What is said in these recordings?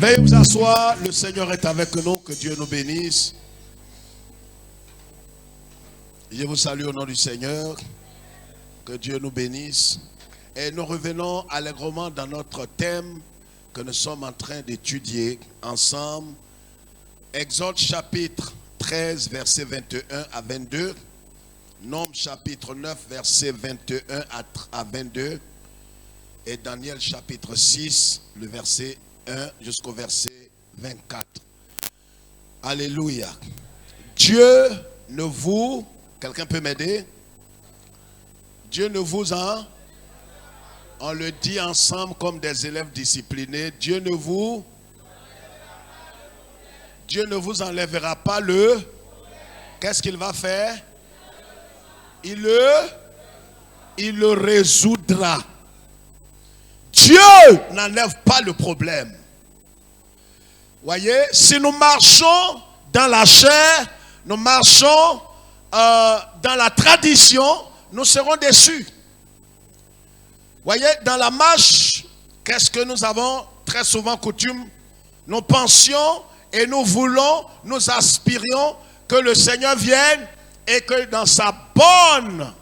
Veuillez vous asseoir, le Seigneur est avec nous, que Dieu nous bénisse. Je vous salue au nom du Seigneur, que Dieu nous bénisse. Et nous revenons allègrement dans notre thème que nous sommes en train d'étudier ensemble. Exode chapitre 13, versets 21 à 22. Nombre chapitre 9, versets 21 à 22. Et Daniel chapitre 6, le verset 1 jusqu'au verset 24. Alléluia. Dieu ne vous... Quelqu'un peut m'aider? Dieu ne vous en... On le dit ensemble comme des élèves disciplinés. Dieu ne vous enlèvera pas le... Qu'est-ce qu'il va faire? Il le résoudra. Dieu n'enlève pas le problème. Voyez, si nous marchons dans la chair, nous marchons dans la tradition, nous serons déçus. Voyez, dans la marche, qu'est-ce que nous avons très souvent coutume? Nous pensions et nous voulons, nous aspirions que le Seigneur vienne et que dans sa bonne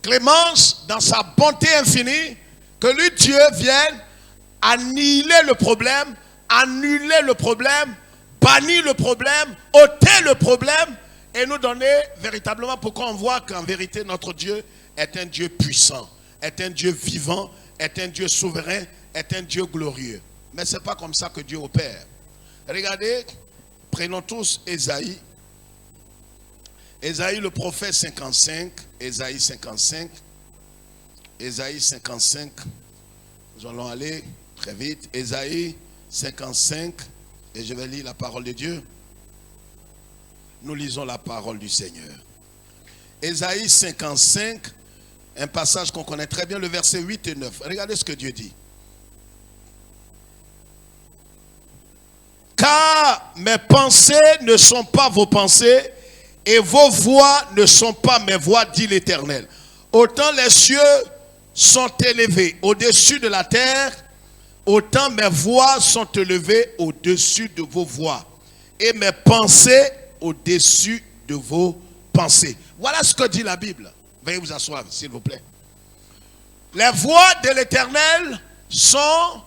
clémence, dans sa bonté infinie, que lui, Dieu, vienne annihiler le problème, annuler le problème, bannir le problème, ôter le problème et nous donner véritablement pourquoi on voit qu'en vérité notre Dieu est un Dieu puissant, est un Dieu vivant, est un Dieu souverain, est un Dieu glorieux. Mais ce n'est pas comme ça que Dieu opère. Regardez, prenons tous Ésaïe. Ésaïe le prophète 55, Ésaïe 55, Ésaïe 55, nous allons aller très vite, Ésaïe 55, et je vais lire la parole de Dieu. Nous lisons la parole du Seigneur. Ésaïe 55, un passage qu'on connaît très bien, le verset 8 et 9. Regardez ce que Dieu dit. Car mes pensées ne sont pas vos pensées, et vos voix ne sont pas mes voix, dit l'Éternel. Autant les cieux sont élevés au-dessus de la terre, autant mes voix sont élevées au-dessus de vos voix. Et mes pensées au-dessus de vos pensées. Voilà ce que dit la Bible. Veuillez vous asseoir, s'il vous plaît. Les voix de l'Éternel sont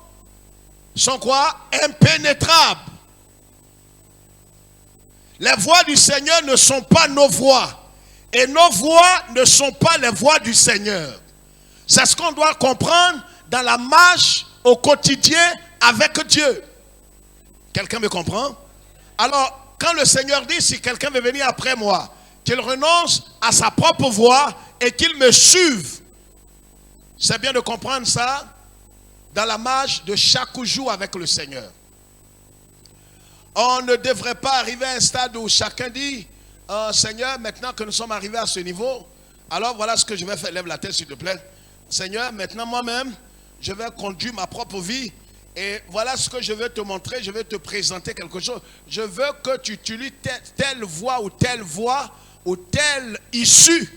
quoi? Impénétrables. Les voix du Seigneur ne sont pas nos voix. Et nos voix ne sont pas les voix du Seigneur. C'est ce qu'on doit comprendre dans la marche au quotidien avec Dieu. Quelqu'un me comprend? Alors, quand le Seigneur dit, si quelqu'un veut venir après moi, qu'il renonce à sa propre voix et qu'il me suive. C'est bien de comprendre ça dans la marche de chaque jour avec le Seigneur. On ne devrait pas arriver à un stade où chacun dit, Seigneur, maintenant que nous sommes arrivés à ce niveau, alors voilà ce que je vais faire. Lève la tête s'il te plaît. Seigneur, maintenant moi-même, je vais conduire ma propre vie. Et voilà ce que je veux te montrer. Je vais te présenter quelque chose. Je veux que tu utilises telle voie ou telle issue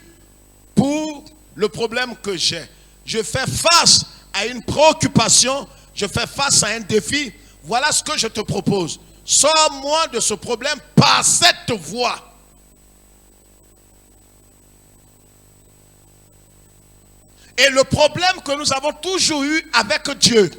pour le problème que j'ai. Je fais face à une préoccupation. Je fais face à un défi. Voilà ce que je te propose. Sors-moi de ce problème par cette voie. Et le problème que nous avons toujours eu avec Dieu,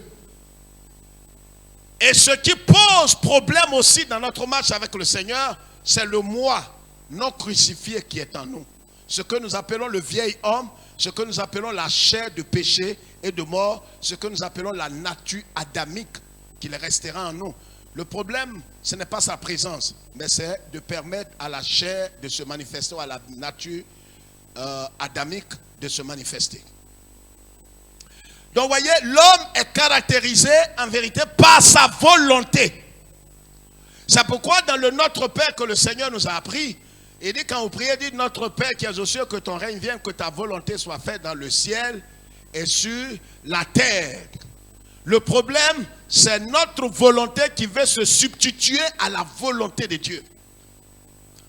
et ce qui pose problème aussi dans notre marche avec le Seigneur, c'est le moi non crucifié qui est en nous. Ce que nous appelons le vieil homme, ce que nous appelons la chair de péché et de mort, ce que nous appelons la nature adamique qui restera en nous. Le problème, ce n'est pas sa présence, mais c'est de permettre à la chair de se manifester, à la nature adamique de se manifester. Donc, voyez, l'homme est caractérisé en vérité par sa volonté. C'est pourquoi dans le Notre Père que le Seigneur nous a appris, il dit quand vous priez, dit Notre Père qui es aux cieux, que ton règne vienne, que ta volonté soit faite dans le ciel et sur la terre. Le problème, c'est notre volonté qui veut se substituer à la volonté de Dieu.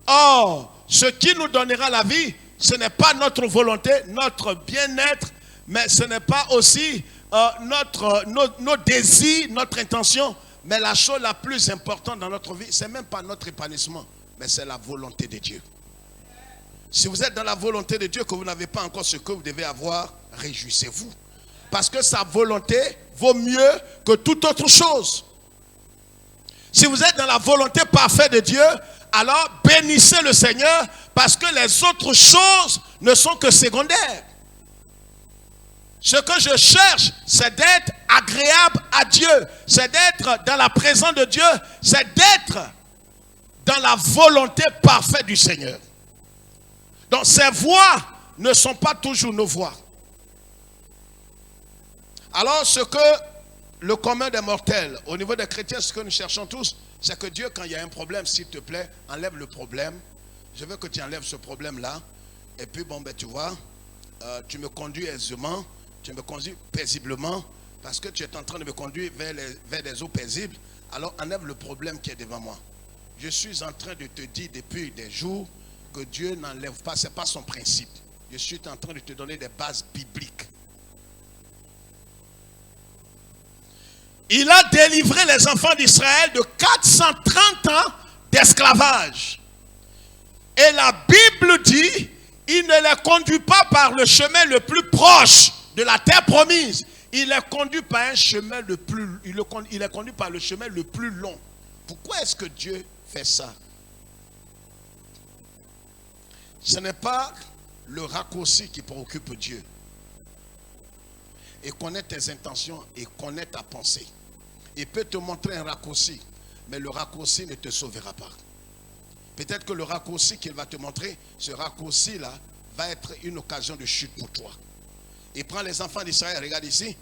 Or, ce qui nous donnera la vie, ce n'est pas notre volonté, notre bien-être, mais ce n'est pas aussi nos désirs, notre intention. Mais la chose la plus importante dans notre vie, ce n'est même pas notre épanouissement, mais c'est la volonté de Dieu. Si vous êtes dans la volonté de Dieu, que vous n'avez pas encore ce que vous devez avoir, réjouissez-vous. Parce que sa volonté vaut mieux que toute autre chose. Si vous êtes dans la volonté parfaite de Dieu, alors bénissez le Seigneur, parce que les autres choses ne sont que secondaires. Ce que je cherche, c'est d'être agréable à Dieu. C'est d'être dans la présence de Dieu. C'est d'être dans la volonté parfaite du Seigneur. Donc ces voies ne sont pas toujours nos voies. Alors ce que le commun des mortels, au niveau des chrétiens, ce que nous cherchons tous, c'est que Dieu, quand il y a un problème, s'il te plaît, enlève le problème. Je veux que tu enlèves ce problème-là. Et puis bon, ben tu vois, tu me conduis aisément, tu me conduis paisiblement, parce que tu es en train de me conduire vers des eaux paisibles. Alors enlève le problème qui est devant moi. Je suis en train de te dire depuis des jours que Dieu n'enlève pas, ce n'est pas son principe. Je suis en train de te donner des bases bibliques. Il a délivré les enfants d'Israël de 430 ans d'esclavage. Et la Bible dit, il ne les conduit pas par le chemin le plus proche de la terre promise. Il les conduit par un chemin il les conduit par le chemin le plus long. Pourquoi est-ce que Dieu fait ça? Ce n'est pas le raccourci qui préoccupe Dieu. Et connaître tes intentions et connaître ta pensée. Il peut te montrer un raccourci, mais le raccourci ne te sauvera pas. Peut-être que le raccourci qu'il va te montrer, ce raccourci-là, va être une occasion de chute pour toi. Il prend les enfants d'Israël, regarde ici.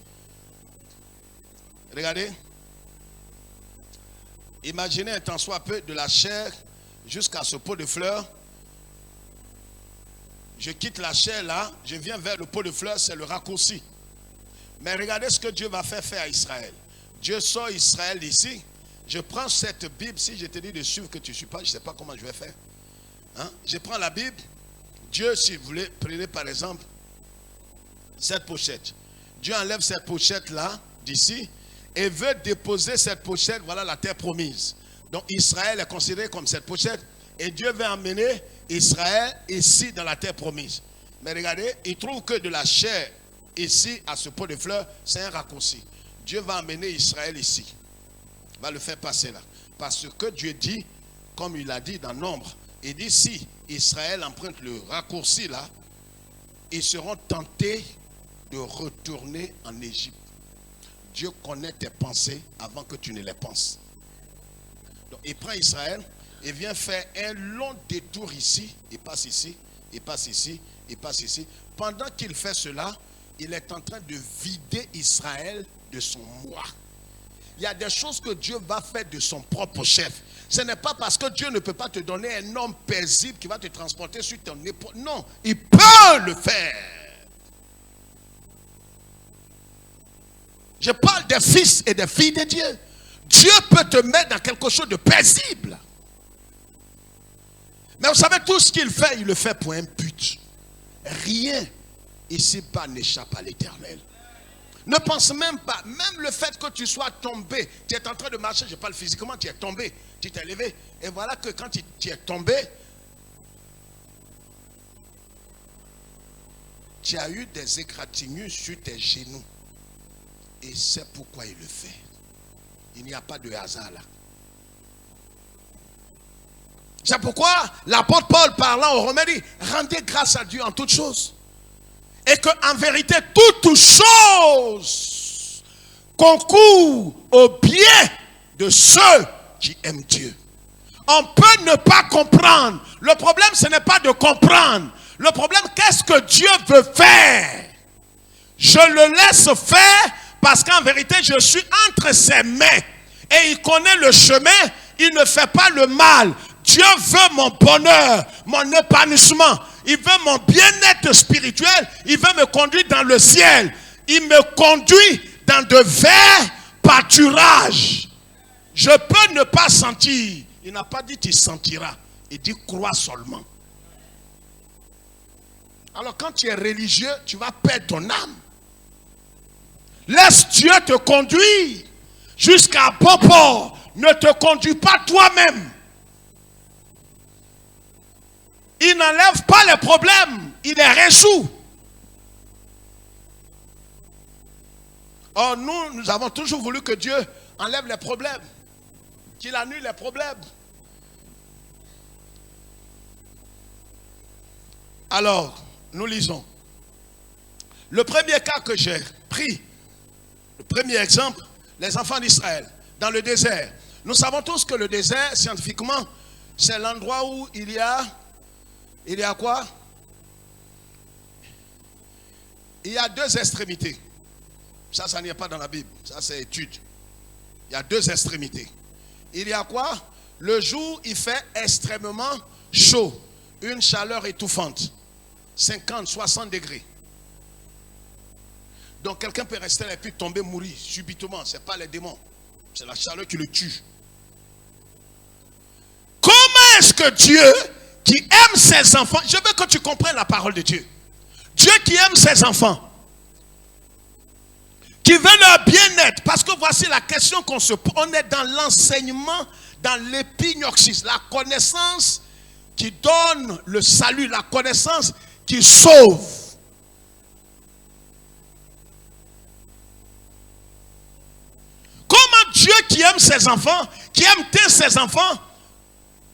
Regardez. Imaginez un tant soit peu de la chair jusqu'à ce pot de fleurs. Je quitte la chair là, je viens vers le pot de fleurs, c'est le raccourci. Mais regardez ce que Dieu va faire à Israël. Dieu sort Israël d'ici. Je prends cette Bible, si je te dis de suivre que tu ne suis pas, je ne sais pas comment je vais faire. Hein? Je prends la Bible. Dieu, si vous voulez, prenez par exemple cette pochette. Dieu enlève cette pochette-là, d'ici, et veut déposer cette pochette, voilà la terre promise. Donc Israël est considéré comme cette pochette, et Dieu veut emmener Israël ici dans la terre promise. Mais regardez, il trouve que de la chair ici à ce pot de fleurs, c'est un raccourci. Dieu va emmener Israël ici. Il va le faire passer là. Parce que Dieu dit, comme il a dit dans Nombre, il dit si Israël emprunte le raccourci là, ils seront tentés de retourner en Égypte. Dieu connaît tes pensées avant que tu ne les penses. Donc il prend Israël, il vient faire un long détour ici, il passe ici, il passe ici, il passe ici. Pendant qu'il fait cela, il est en train de vider Israël de son moi. Il y a des choses que Dieu va faire de son propre chef. Ce n'est pas parce que Dieu ne peut pas te donner un homme paisible qui va te transporter sur ton épaule. Non, il peut le faire. Je parle des fils et des filles de Dieu. Dieu peut te mettre dans quelque chose de paisible. Mais vous savez, tout ce qu'il fait, il le fait pour un but. Rien ici-bas n'échappe à l'Éternel. Ne pense même pas, même le fait que tu sois tombé, tu es en train de marcher, je parle physiquement, tu es tombé, tu t'es levé. Et voilà que quand tu es tombé, tu as eu des égratignures sur tes genoux. Et c'est pourquoi il le fait. Il n'y a pas de hasard là. C'est pourquoi l'apôtre Paul parlant aux Romains dit, rendez grâce à Dieu en toutes choses. Et qu'en vérité, toutes choses concourent au bien de ceux qui aiment Dieu. On peut ne pas comprendre. Le problème, ce n'est pas de comprendre. Le problème, qu'est-ce que Dieu veut faire? Je le laisse faire parce qu'en vérité, je suis entre ses mains. Et il connaît le chemin, il ne fait pas le mal. Dieu veut mon bonheur, mon épanouissement. Il veut mon bien-être spirituel. Il veut me conduire dans le ciel. Il me conduit dans de verts pâturages. Je peux ne pas sentir. Il n'a pas dit tu sentiras. Il dit crois seulement. Alors quand tu es religieux, tu vas perdre ton âme. Laisse Dieu te conduire jusqu'à bon port. Ne te conduis pas toi-même. Il n'enlève pas les problèmes, il les résout. Or, nous avons toujours voulu que Dieu enlève les problèmes, qu'il annule les problèmes. Alors, nous lisons. Le premier cas que j'ai pris, le premier exemple, les enfants d'Israël, dans le désert. Nous savons tous que le désert, scientifiquement, c'est l'endroit où il y a quoi? Il y a deux extrémités. Ça n'y est pas dans la Bible. Ça, c'est étude. Il y a deux extrémités. Il y a quoi? Le jour, il fait extrêmement chaud. Une chaleur étouffante. 50, 60 degrés. Donc, quelqu'un peut rester là et puis tomber, mourir subitement. Ce n'est pas les démons. C'est la chaleur qui le tue. Comment est-ce que Dieu, qui aime ses enfants, je veux que tu comprennes la parole de Dieu. Dieu qui aime ses enfants, qui veut leur bien-être, parce que voici la question qu'on se pose. On est dans l'enseignement, dans l'épignoxis, la connaissance qui donne le salut, la connaissance qui sauve. Comment Dieu qui aime ses enfants, qui aime ses enfants,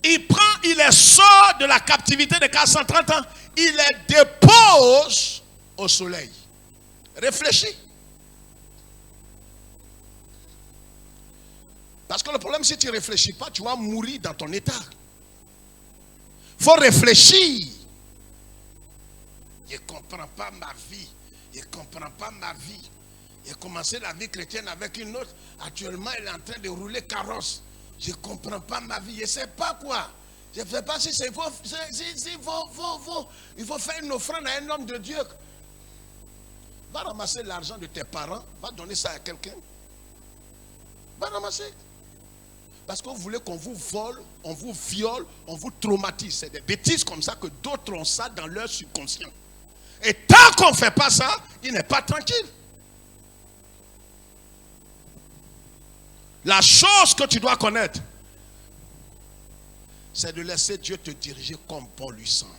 il les sort de la captivité de 430 ans, il les dépose au soleil. Réfléchis. Parce que le problème, si tu ne réfléchis pas, tu vas mourir dans ton état. Il faut réfléchir. Je ne comprends pas ma vie. Je ne comprends pas ma vie. J'ai commencé la vie chrétienne avec une autre. Actuellement, elle est en train de rouler carrosse. Je ne comprends pas ma vie. Je ne sais pas quoi. Je ne sais pas si c'est il faut faire une offrande à un homme de Dieu. Va ramasser l'argent de tes parents. Va donner ça à quelqu'un. Va ramasser. Parce que vous voulez qu'on vous vole, on vous viole, on vous traumatise. C'est des bêtises comme ça que d'autres ont ça dans leur subconscient. Et tant qu'on ne fait pas ça, il n'est pas tranquille. La chose que tu dois connaître, c'est de laisser Dieu te diriger comme bon lui semble.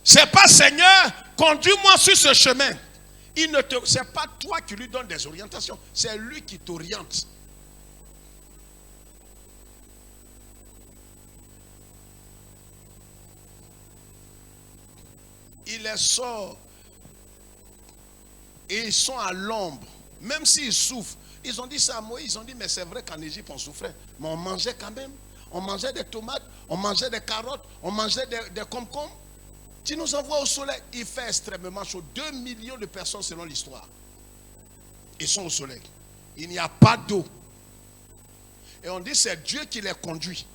C'est pas Seigneur, conduis-moi sur ce chemin. Ce n'est pas toi qui lui donnes des orientations, c'est lui qui t'oriente. Il les sort et ils sont à l'ombre. Même s'ils souffrent, ils ont dit ça à Moïse, ils ont dit mais c'est vrai qu'en Égypte on souffrait, mais on mangeait quand même. On mangeait des tomates, on mangeait des carottes, on mangeait des concombres. Tu nous envoies au soleil, il fait extrêmement chaud. 2 millions de personnes selon l'histoire. Ils sont au soleil. Il n'y a pas d'eau. Et on dit c'est Dieu qui les conduit.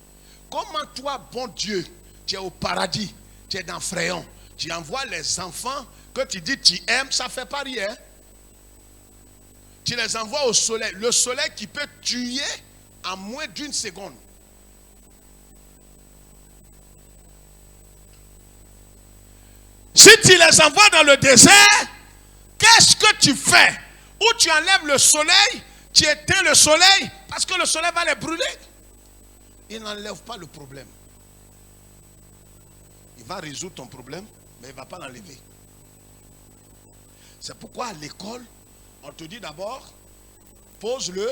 Comment toi, bon Dieu, tu es au paradis, tu es dans Fréon, tu envoies les enfants que tu dis tu aimes, ça ne fait pas rien. Tu les envoies au soleil. Le soleil qui peut tuer en moins d'une seconde. Si tu les envoies dans le désert, qu'est-ce que tu fais? Ou tu enlèves le soleil, tu éteins le soleil, parce que le soleil va les brûler. Il n'enlève pas le problème. Il va résoudre ton problème, mais il ne va pas l'enlever. C'est pourquoi à l'école, on te dit d'abord, pose le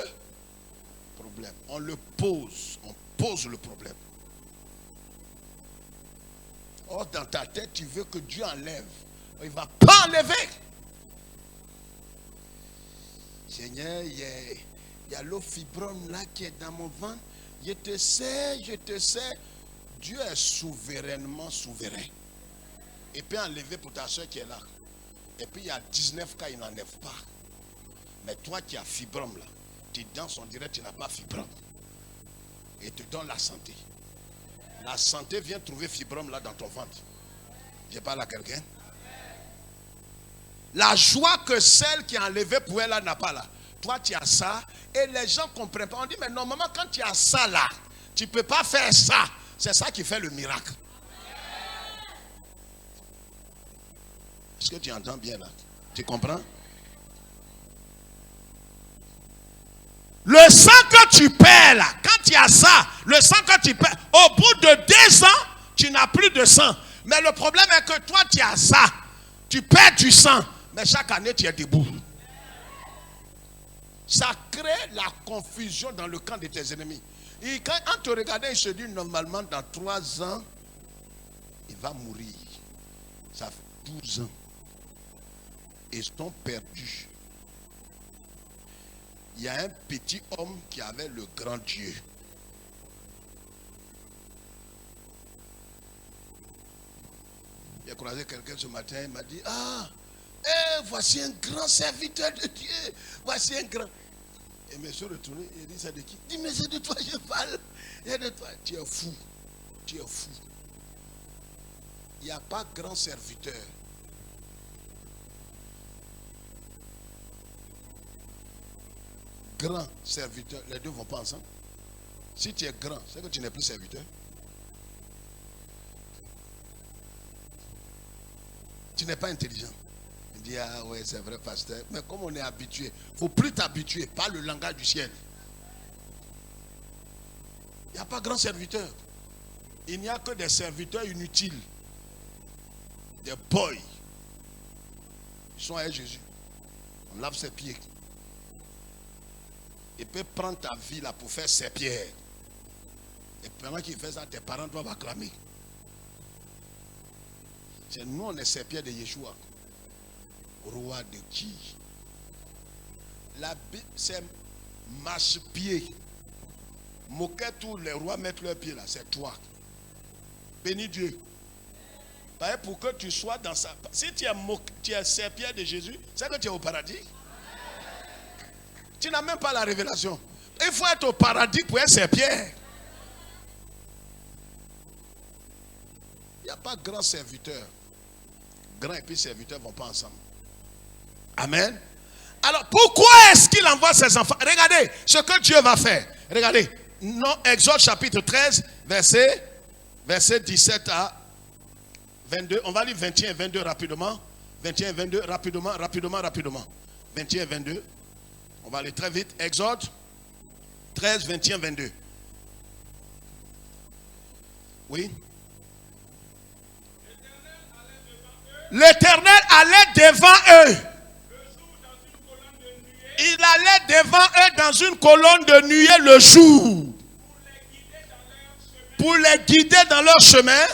problème. On le pose, on pose le problème. Or, dans ta tête, tu veux que Dieu enlève. Il ne va pas enlever. Seigneur, il y a l'eau fibrome là qui est dans mon ventre. Je te sais. Dieu est souverainement souverain. Et puis enlever pour ta soeur qui est là. Et puis il y a 19 cas, il n'enlève pas. Mais toi qui as fibrome là, tu danses, on dirait que tu n'as pas fibrome. Et il te donne la santé. La santé vient trouver fibrome là dans ton ventre. Je parle à quelqu'un. La joie que celle qui a enlevé pour elle là n'a pas là. Toi tu as ça et les gens ne comprennent pas. On dit mais normalement quand tu as ça là, tu ne peux pas faire ça. C'est ça qui fait le miracle. Est-ce que tu entends bien là? Tu comprends? Le sang que tu perds là, quand il y a ça, le sang que tu perds, au bout de 2 ans, tu n'as plus de sang. Mais le problème est que toi, tu as ça. Tu perds du sang, mais chaque année, tu es debout. Ça crée la confusion dans le camp de tes ennemis. Et quand on te regarde, il se dit normalement dans 3 ans, il va mourir. Ça fait 12 ans. Ils sont perdus. Il y a un petit homme qui avait le grand Dieu. J'ai croisé quelqu'un ce matin, il m'a dit, voici un grand serviteur de Dieu. Voici un grand. Et je me suis retourné, il dit, c'est de qui? Il dit, mais c'est de toi je parle. C'est de toi. Tu es fou. Tu es fou. Il n'y a pas grand serviteur. Grand serviteur, les deux ne vont pas ensemble. Si tu es grand, c'est que tu n'es plus serviteur. Tu n'es pas intelligent. Il dit, ah ouais, c'est vrai, pasteur. Mais comme on est habitué, il ne faut plus t'habituer par le langage du ciel. Il n'y a pas grand serviteur. Il n'y a que des serviteurs inutiles. Des boys. Ils sont avec Jésus. On lave ses pieds. Il peut prendre ta vie là pour faire ses pierres. Et pendant qu'il fait ça, tes parents doivent acclamer. C'est nous, on est ses pierres de Yeshua. Roi de qui? La Bible, c'est marche-pied. Moquet, tous les rois mettent leurs pieds là, c'est toi. Bénis Dieu. Pour que tu sois dans sa... Si tu es ses pierres de Jésus, c'est que tu es au paradis. Tu n'as même pas la révélation. Il faut être au paradis pour être ses pierres. Il n'y a pas grand serviteur. Grand et puis serviteur ne vont pas ensemble. Amen. Alors pourquoi est-ce qu'il envoie ses enfants? Regardez ce que Dieu va faire. Regardez. Non, Exode chapitre 13, verset 17 à 22. On va lire 21 et 22 rapidement. 21 et 22 rapidement. 21 et 22. On va aller très vite. Exode 13, 21, 22. Oui. L'Éternel allait devant eux. Il allait devant eux dans une colonne de nuée le jour. Pour les guider dans leur chemin.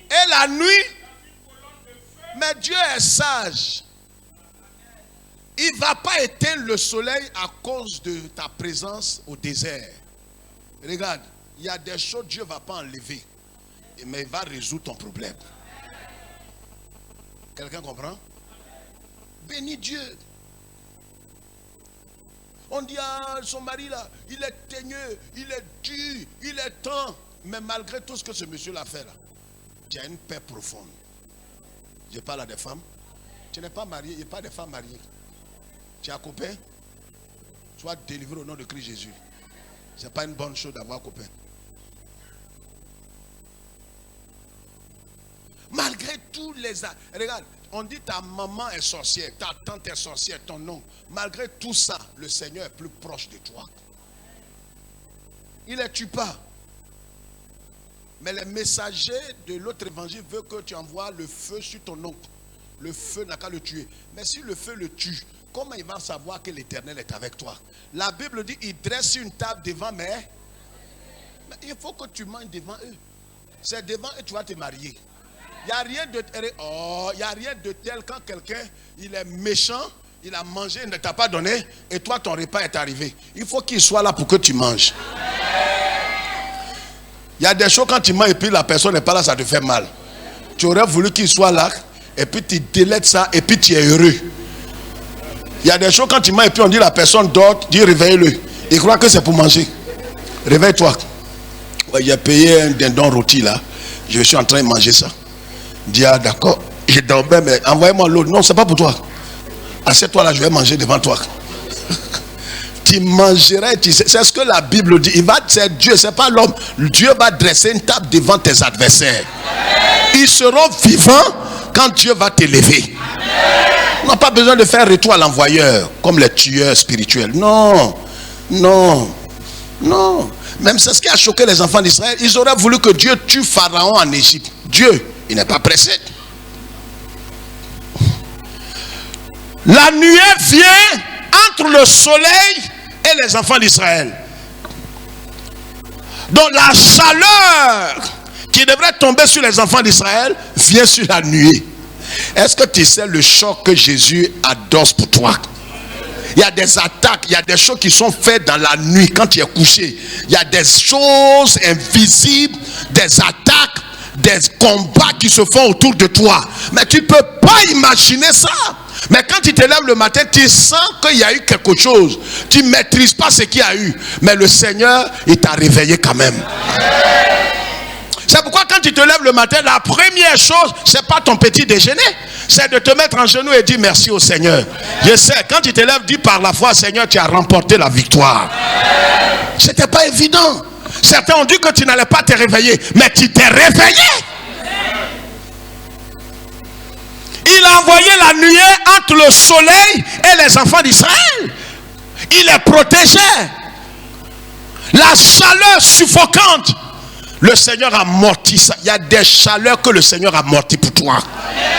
Et la nuit. Mais Dieu est sage. Il ne va pas éteindre le soleil à cause de ta présence au désert. Regarde, il y a des choses que Dieu ne va pas enlever. Mais il va résoudre ton problème. Quelqu'un comprend? Bénis Dieu. On dit, son mari là, il est teigneux, il est dur, il est tendre. Mais malgré tout ce que ce monsieur l'a fait là, tu as une paix profonde. Je parle à des femmes. Tu n'es pas marié, il n'y a pas de femmes mariées. Tu as copain, sois délivré au nom de Christ Jésus. Ce n'est pas une bonne chose d'avoir copain. Malgré tous les... Regarde, on dit ta maman est sorcière, ta tante est sorcière, ton oncle. Malgré tout ça, le Seigneur est plus proche de toi. Il ne les tue pas. Mais les messagers de l'autre évangile veulent que tu envoies le feu sur ton oncle. Le feu n'a qu'à le tuer. Mais si le feu le tue, comment il va savoir que l'Éternel est avec toi? La Bible dit, il dresse une table devant mais il faut que tu manges devant eux. C'est devant eux que tu vas te marier. Il n'y a rien de tel quand quelqu'un il est méchant, il a mangé, il ne t'a pas donné, et toi ton repas est arrivé. Il faut qu'il soit là pour que tu manges. Il y a des choses quand tu manges et puis la personne n'est pas là, ça te fait mal. Tu aurais voulu qu'il soit là, et puis tu délètes ça, et puis tu es heureux. Il y a des choses quand tu manges et puis on dit la personne dort, dis réveille-le. Il croit que c'est pour manger. Réveille-toi. Ouais, j'ai payé un dindon rôti là, je suis en train de manger ça. Dis, ah d'accord, je dormais, mais envoyez-moi l'autre. Non, c'est pas pour toi. Assieds-toi là, je vais manger devant toi. Tu mangeras, c'est ce que la Bible dit. C'est Dieu, c'est pas l'homme. Dieu va dresser une table devant tes adversaires. Ils seront vivants, quand Dieu va t'élever. On n'a pas besoin de faire retour à l'envoyeur comme les tueurs spirituels. Non, non, non. Même c'est ce qui a choqué les enfants d'Israël. Ils auraient voulu que Dieu tue Pharaon en Égypte. Dieu, il n'est pas pressé. La nuée vient entre le soleil et les enfants d'Israël. Donc la chaleur qui devrait tomber sur les enfants d'Israël vient sur la nuée. Est-ce que tu sais le choc que Jésus adosse pour toi? Il y a des attaques, il y a des choses qui sont faites dans la nuit quand tu es couché. Il y a des choses invisibles, des attaques, des combats qui se font autour de toi. Mais tu ne peux pas imaginer ça. Mais quand tu te lèves le matin, tu sens qu'il y a eu quelque chose. Tu ne maîtrises pas ce qu'il y a eu. Mais le Seigneur, il t'a réveillé quand même. C'est pourquoi quand tu te lèves le matin, la première chose, ce n'est pas ton petit déjeuner. C'est de te mettre en genoux et dire merci au Seigneur. Je sais, quand tu te lèves, dis par la foi, Seigneur, tu as remporté la victoire. Ce n'était pas évident. Certains ont dit que tu n'allais pas te réveiller, mais tu t'es réveillé. Il a envoyé la nuée entre le soleil et les enfants d'Israël. Il les protégeait. La chaleur suffocante, le Seigneur a amorti ça. Il y a des chaleurs que le Seigneur a amorti pour toi.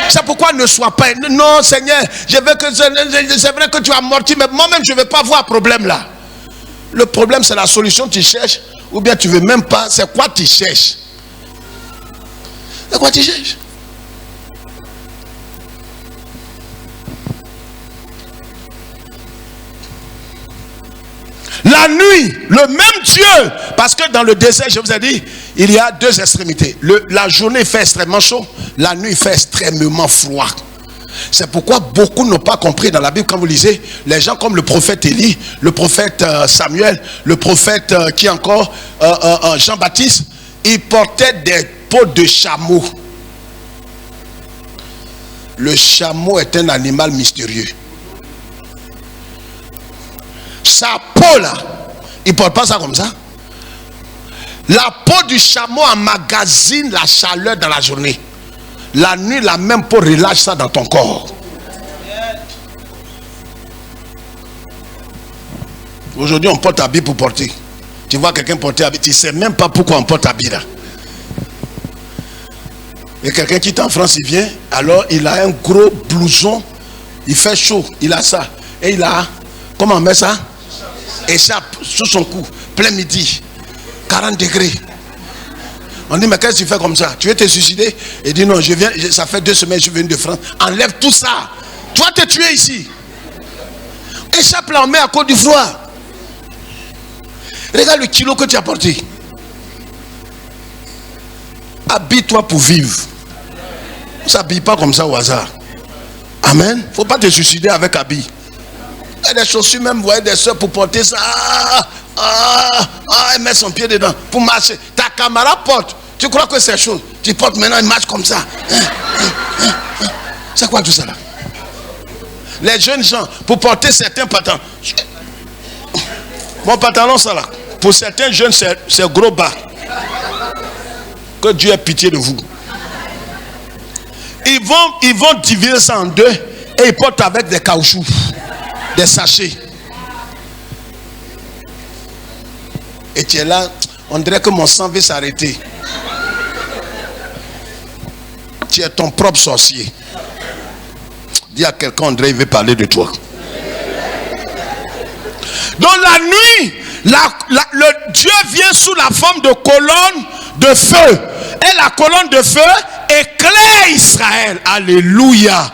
C'est pourquoi ne sois pas... Non Seigneur, je veux que c'est vrai que tu as amorti, mais moi-même je ne vais pas voir problème là. Le problème c'est la solution que tu cherches, ou bien tu ne veux même pas. C'est quoi tu cherches? C'est quoi tu cherches? La nuit, le même Dieu, parce que dans le désert, je vous ai dit, il y a deux extrémités. La journée fait extrêmement chaud, la nuit fait extrêmement froid. C'est pourquoi beaucoup n'ont pas compris dans la Bible, quand vous lisez, les gens comme le prophète Élie, le prophète Samuel, le prophète qui encore, Jean-Baptiste, ils portaient des peaux de chameau. Le chameau est un animal mystérieux. Sa peau là, il ne porte pas ça comme ça. La peau du chameau emmagasine la chaleur dans la journée. La nuit, la même peau relâche ça dans ton corps. Aujourd'hui, on porte habit pour porter. Tu vois quelqu'un porter habit, tu ne sais même pas pourquoi on porte habit là. Et quelqu'un qui est en France, il vient, alors il a un gros blouson, il fait chaud, il a ça. Et il a, comment on met ça? Échappe sous son cou, plein midi, 40 degrés. On dit, mais qu'est-ce que tu fais comme ça? Tu veux te suicider? Il dit, non, je viens, ça fait 2 semaines que je viens de France. Enlève tout ça. Tu vas te tuer ici. Échappe là, on met à cause du froid. Regarde le kilo que tu as porté. Habille-toi pour vivre. On ne s'habille pas comme ça au hasard. Amen. Il ne faut pas te suicider avec habit. Il y a des chaussures même, vous voyez des soeurs pour porter ça. Elle met son pied dedans pour marcher. Ta camarade porte. Tu crois que c'est chaud? Tu portes maintenant, il marche comme ça. C'est quoi tout ça là? Les jeunes gens, pour porter certains pantalons. Mon pantalon, ça là. Pour certains jeunes, c'est gros bas. Que Dieu ait pitié de vous. Ils vont diviser ça en deux et ils portent avec des caoutchoucs, des sachets. Et tu es là, on dirait que mon sang veut s'arrêter. Tu es ton propre sorcier. Dis à quelqu'un, André, il veut parler de toi. Dans la nuit, le Dieu vient sous la forme de colonne de feu. Et la colonne de feu éclaire Israël. Alléluia.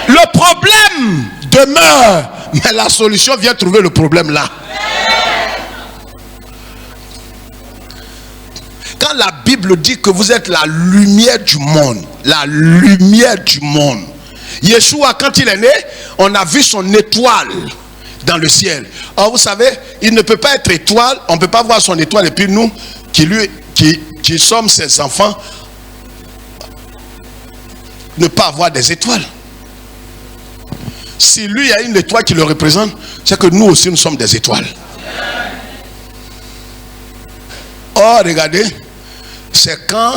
Le problème demeure, mais la solution vient trouver le problème là. Quand la Bible dit que vous êtes la lumière du monde, la lumière du monde. Yeshua, quand il est né, on a vu son étoile dans le ciel. Or, vous savez, il ne peut pas être étoile, on ne peut pas voir son étoile, et puis nous, qui sommes ses enfants, ne pas avoir des étoiles. Si lui a une étoile qui le représente, c'est que nous aussi nous sommes des étoiles. Oh, regardez, c'est quand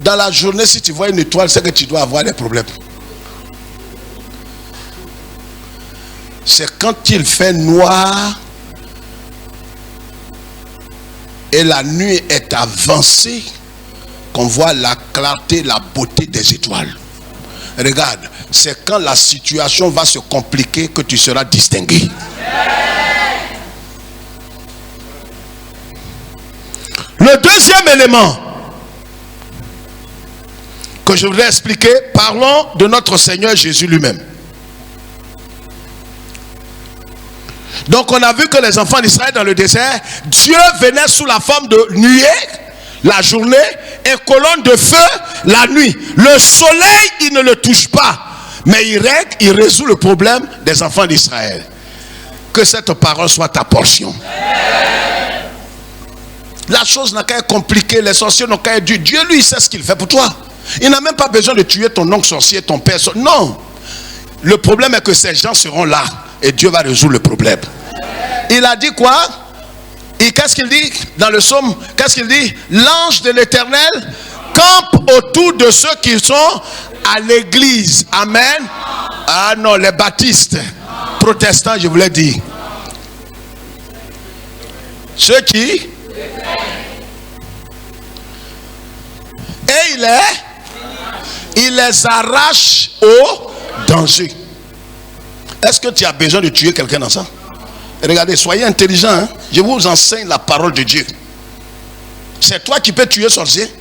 Dans la journée, si tu vois une étoile, c'est que tu dois avoir des problèmes. C'est quand il fait noir et la nuit est avancée qu'on voit la clarté, la beauté des étoiles. Regarde, c'est quand la situation va se compliquer que tu seras distingué. Le deuxième élément que je voudrais expliquer, parlons de notre Seigneur Jésus lui-même. Donc on a vu que les enfants d'Israël dans le désert, Dieu venait sous la forme de nuée la journée et colonne de feu la nuit. Le soleil, il ne le touche pas, mais il règle, il résout le problème des enfants d'Israël. Que cette parole soit ta portion. La chose n'a qu'à être compliquée, les sorciers n'ont qu'à être durs. Dieu, lui, il sait ce qu'il fait pour toi. Il n'a même pas besoin de tuer ton oncle sorcier, ton père. Non. Le problème est que ces gens seront là et Dieu va résoudre le problème. Il a dit quoi? Et qu'est-ce qu'il dit dans le psaume? Qu'est-ce qu'il dit? L'ange de l'Éternel campe autour de ceux qui sont à l'église. Amen. Ah non, les baptistes, protestants, je voulais dire. Ceux qui... Et il les arrache au danger. Est-ce que tu as besoin de tuer quelqu'un dans ça? Regardez, soyez intelligents, hein? Je vous enseigne la parole de Dieu. C'est toi qui peux tuer sorcier.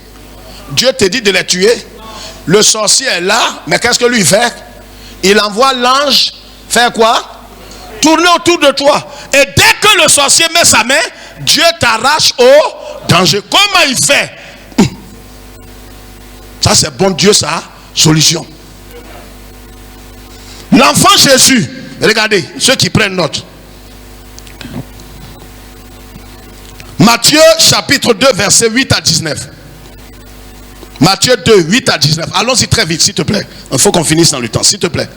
Dieu te dit de les tuer. Le sorcier est là, mais qu'est-ce que lui fait? Il envoie l'ange faire quoi? Tourner autour de toi. Et dès que le sorcier met sa main, Dieu t'arrache au danger. Comment il fait? Ça c'est bon Dieu, ça, solution. L'enfant Jésus, regardez, ceux qui prennent note. Matthieu chapitre 2 verset 8 à 19. Matthieu 2, 8 à 19. Allons-y très vite s'il te plaît. Il faut qu'on finisse dans le temps, s'il te plaît.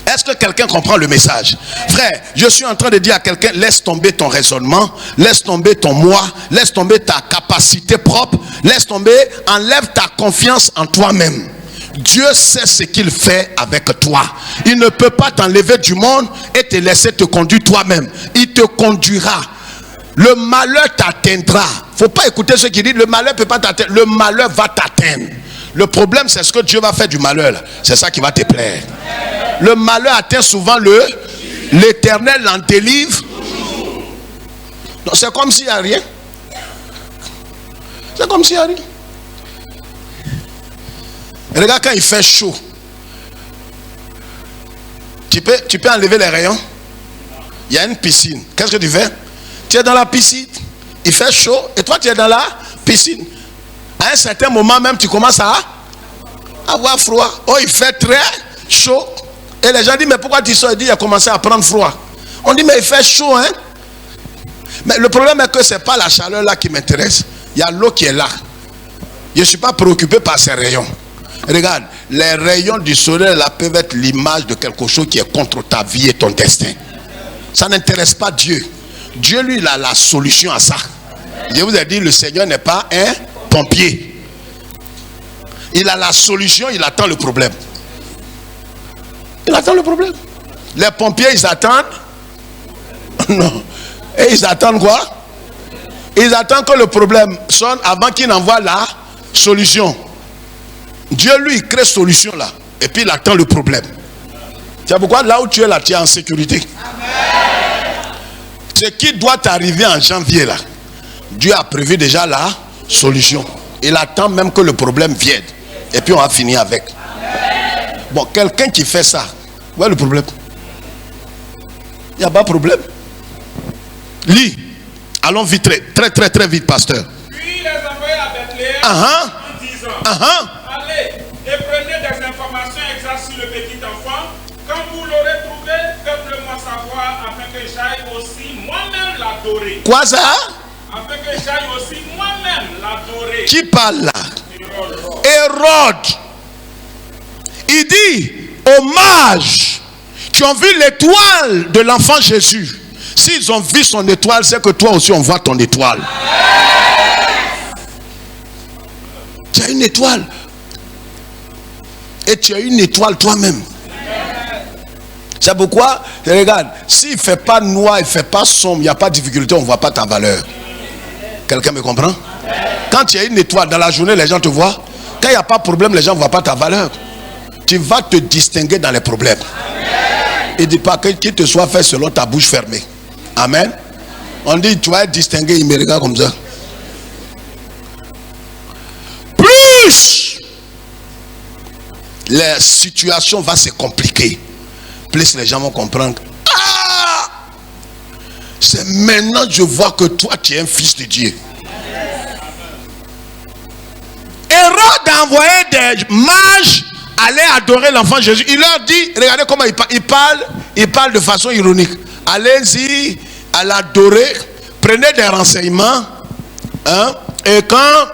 Est-ce que quelqu'un comprend le message? Frère, je suis en train de dire à quelqu'un, laisse tomber ton raisonnement, laisse tomber ton moi, laisse tomber ta capacité propre, laisse tomber, enlève ta confiance en toi-même. Dieu sait ce qu'il fait avec toi. Il ne peut pas t'enlever du monde et te laisser te conduire toi-même. Il te conduira. Le malheur t'atteindra. Il ne faut pas écouter ceux qui disent le malheur ne peut pas t'atteindre. Le malheur va t'atteindre. Le problème, c'est ce que Dieu va faire du malheur. C'est ça qui va te plaire. Le malheur atteint souvent l'Éternel l'en délivre. C'est comme s'il n'y a rien. C'est comme s'il n'y a rien. Regarde quand il fait chaud. Tu peux enlever les rayons. Il y a une piscine. Qu'est-ce que tu fais? Tu es dans la piscine. Il fait chaud et toi tu es dans la piscine. À un certain moment même tu commences à avoir froid. Oh, il fait très chaud. Et les gens disent mais pourquoi tu sors? Il dit il a commencé à prendre froid. On dit mais il fait chaud hein. Mais le problème est que ce n'est pas la chaleur là qui m'intéresse. Il y a l'eau qui est là. Je ne suis pas préoccupé par ces rayons. Regarde, les rayons du soleil là peuvent être l'image de quelque chose qui est contre ta vie et ton destin. Ça n'intéresse pas Dieu. Dieu lui il a la solution à ça. Je vous ai dit le Seigneur n'est pas un pompier. Il a la solution, il attend le problème. Il attend le problème. Les pompiers ils attendent. Non. Et ils attendent quoi? Ils attendent que le problème sonne avant qu'il n'envoie la solution. Dieu lui il crée solution là. Et puis il attend le problème. C'est pourquoi là où tu es là, tu es en sécurité. Ce qui doit t'arriver en janvier là, Dieu a prévu déjà la solution. Il attend même que le problème vienne. Et puis on va finir avec. Bon, quelqu'un qui fait ça, où est le problème? Il n'y a pas de problème. Lis. Allons vite, très vite, pasteur. Puis les envoyer à Bethléem en disant allez et prenez des informations exactes sur le petit enfant. Quand vous l'aurez trouvé, faites-le-moi savoir afin que j'aille aussi moi-même l'adorer. Quoi ça? Afin que j'aille aussi moi-même l'adorer. Qui parle là? Hérode. Il dit aux mages qui ont vu l'étoile de l'enfant Jésus. S'ils ont vu son étoile, c'est que toi aussi on voit ton étoile. une étoile. Et tu es une étoile toi-même. C'est pourquoi, regarde, s'il ne fait pas noir, il ne fait pas sombre, il n'y a pas de difficulté, on ne voit pas ta valeur. Quelqu'un me comprend? Quand tu es une étoile, dans la journée, les gens te voient. Quand il n'y a pas de problème, les gens ne voient pas ta valeur. Tu vas te distinguer dans les problèmes. Et ne dis pas qu'il te soit fait selon ta bouche fermée. Amen. On dit, tu vas être distingué, il me regarde comme ça. Plus la situation va se compliquer, plus les gens vont comprendre. Ah! C'est maintenant que je vois que toi, tu es un fils de Dieu. Hérode a envoyé des mages aller adorer l'enfant Jésus. Il leur dit, regardez comment il parle de façon ironique. Allez-y à l'adorer, prenez des renseignements, hein, et quand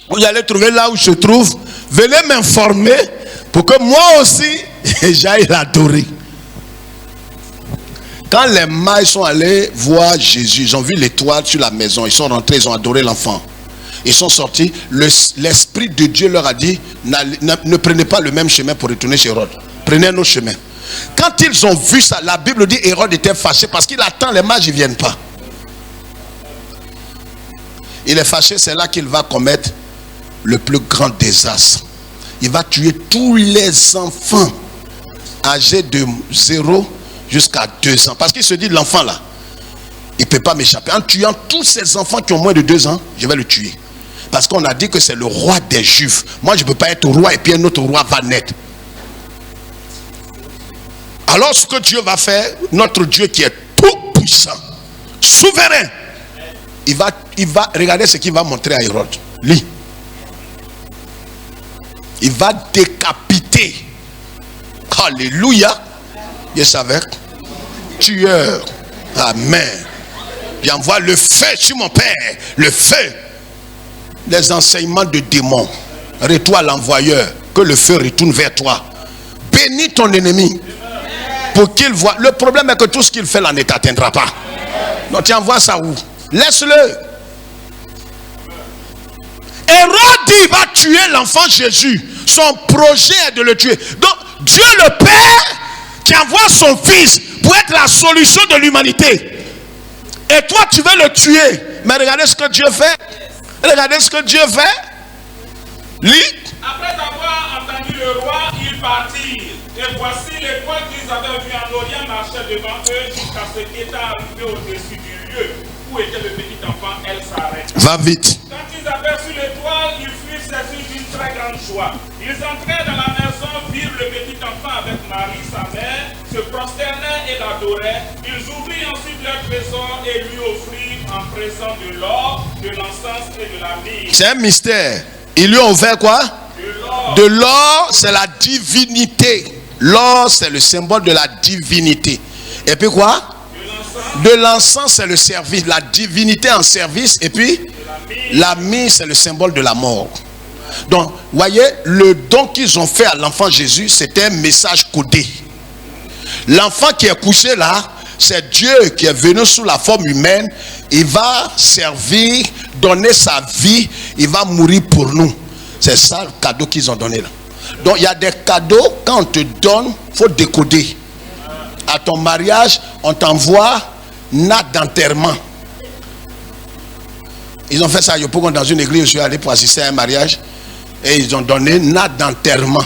vous allez trouver là où je trouve, venez m'informer pour que moi aussi j'aille l'adorer. Quand les mages sont allés voir Jésus, ils ont vu l'étoile sur la maison, ils sont rentrés, ils ont adoré l'enfant. Ils sont sortis, l'Esprit de Dieu leur a dit, ne prenez pas le même chemin pour retourner chez Hérode. Prenez un autre chemin. Quand ils ont vu ça, la Bible dit Hérode était fâché parce qu'il attend les mages, ils ne viennent pas. Il est fâché, c'est là qu'il va commettre le plus grand désastre. Il va tuer tous les enfants âgés de 0 jusqu'à 2 ans. Parce qu'il se dit, l'enfant là, il ne peut pas m'échapper. En tuant tous ces enfants qui ont moins de 2 ans, je vais le tuer. Parce qu'on a dit que c'est le roi des Juifs. Moi, je ne peux pas être roi et puis un autre roi va naître. Alors, ce que Dieu va faire, notre Dieu qui est tout puissant, souverain, il va regarder ce qu'il va montrer à Hérode. Lis. Il va décapiter. Alléluia. Je savais. Tueur. Amen. Il envoie le feu sur mon père. Le feu. Les enseignements de démons. Retourne à l'envoyeur. Que le feu retourne vers toi. Bénis ton ennemi. Pour qu'il voit. Le problème est que tout ce qu'il fait là ne t'atteindra pas. Donc tu envoies ça où? Laisse-le. Hérode dit il va tuer l'enfant Jésus. Son projet est de le tuer. Donc Dieu le Père qui envoie son fils pour être la solution de l'humanité. Et toi tu veux le tuer. Mais regardez ce que Dieu fait. Regardez ce que Dieu fait. Lis. Après avoir entendu le roi, ils partirent. Et voici l'étoile qu'ils avaient vue en Orient marchait devant eux jusqu'à ce qu'étant arrivé au-dessus du lieu où était le petit enfant, elle s'arrête. Va vite. Quand ils aperçurent l'étoile, ils furent saisis d'une très grande joie. Ils entrèrent dans la maison, virent le petit enfant avec Marie, sa mère, se prosternaient et l'adoraient. Ils ouvrirent ensuite leur trésor et lui offrirent en présent de l'or, de l'encens et de la myrrhe. C'est un mystère. Ils lui ont offert quoi? De l'or, c'est la divinité. L'or, c'est le symbole de la divinité. Et puis quoi? De l'encens, c'est le service. La divinité en service. Et puis, la myrrhe, c'est le symbole de la mort. Donc, voyez, le don qu'ils ont fait à l'enfant Jésus, c'était un message codé. L'enfant qui est couché là, c'est Dieu qui est venu sous la forme humaine. Il va servir, donner sa vie. Il va mourir pour nous. C'est ça le cadeau qu'ils ont donné là. Donc il y a des cadeaux, quand on te donne, il faut décoder. À ton mariage, on t'envoie natte d'enterrement. Ils ont fait ça dans une église, je suis allé pour assister à un mariage. Et ils ont donné natte d'enterrement.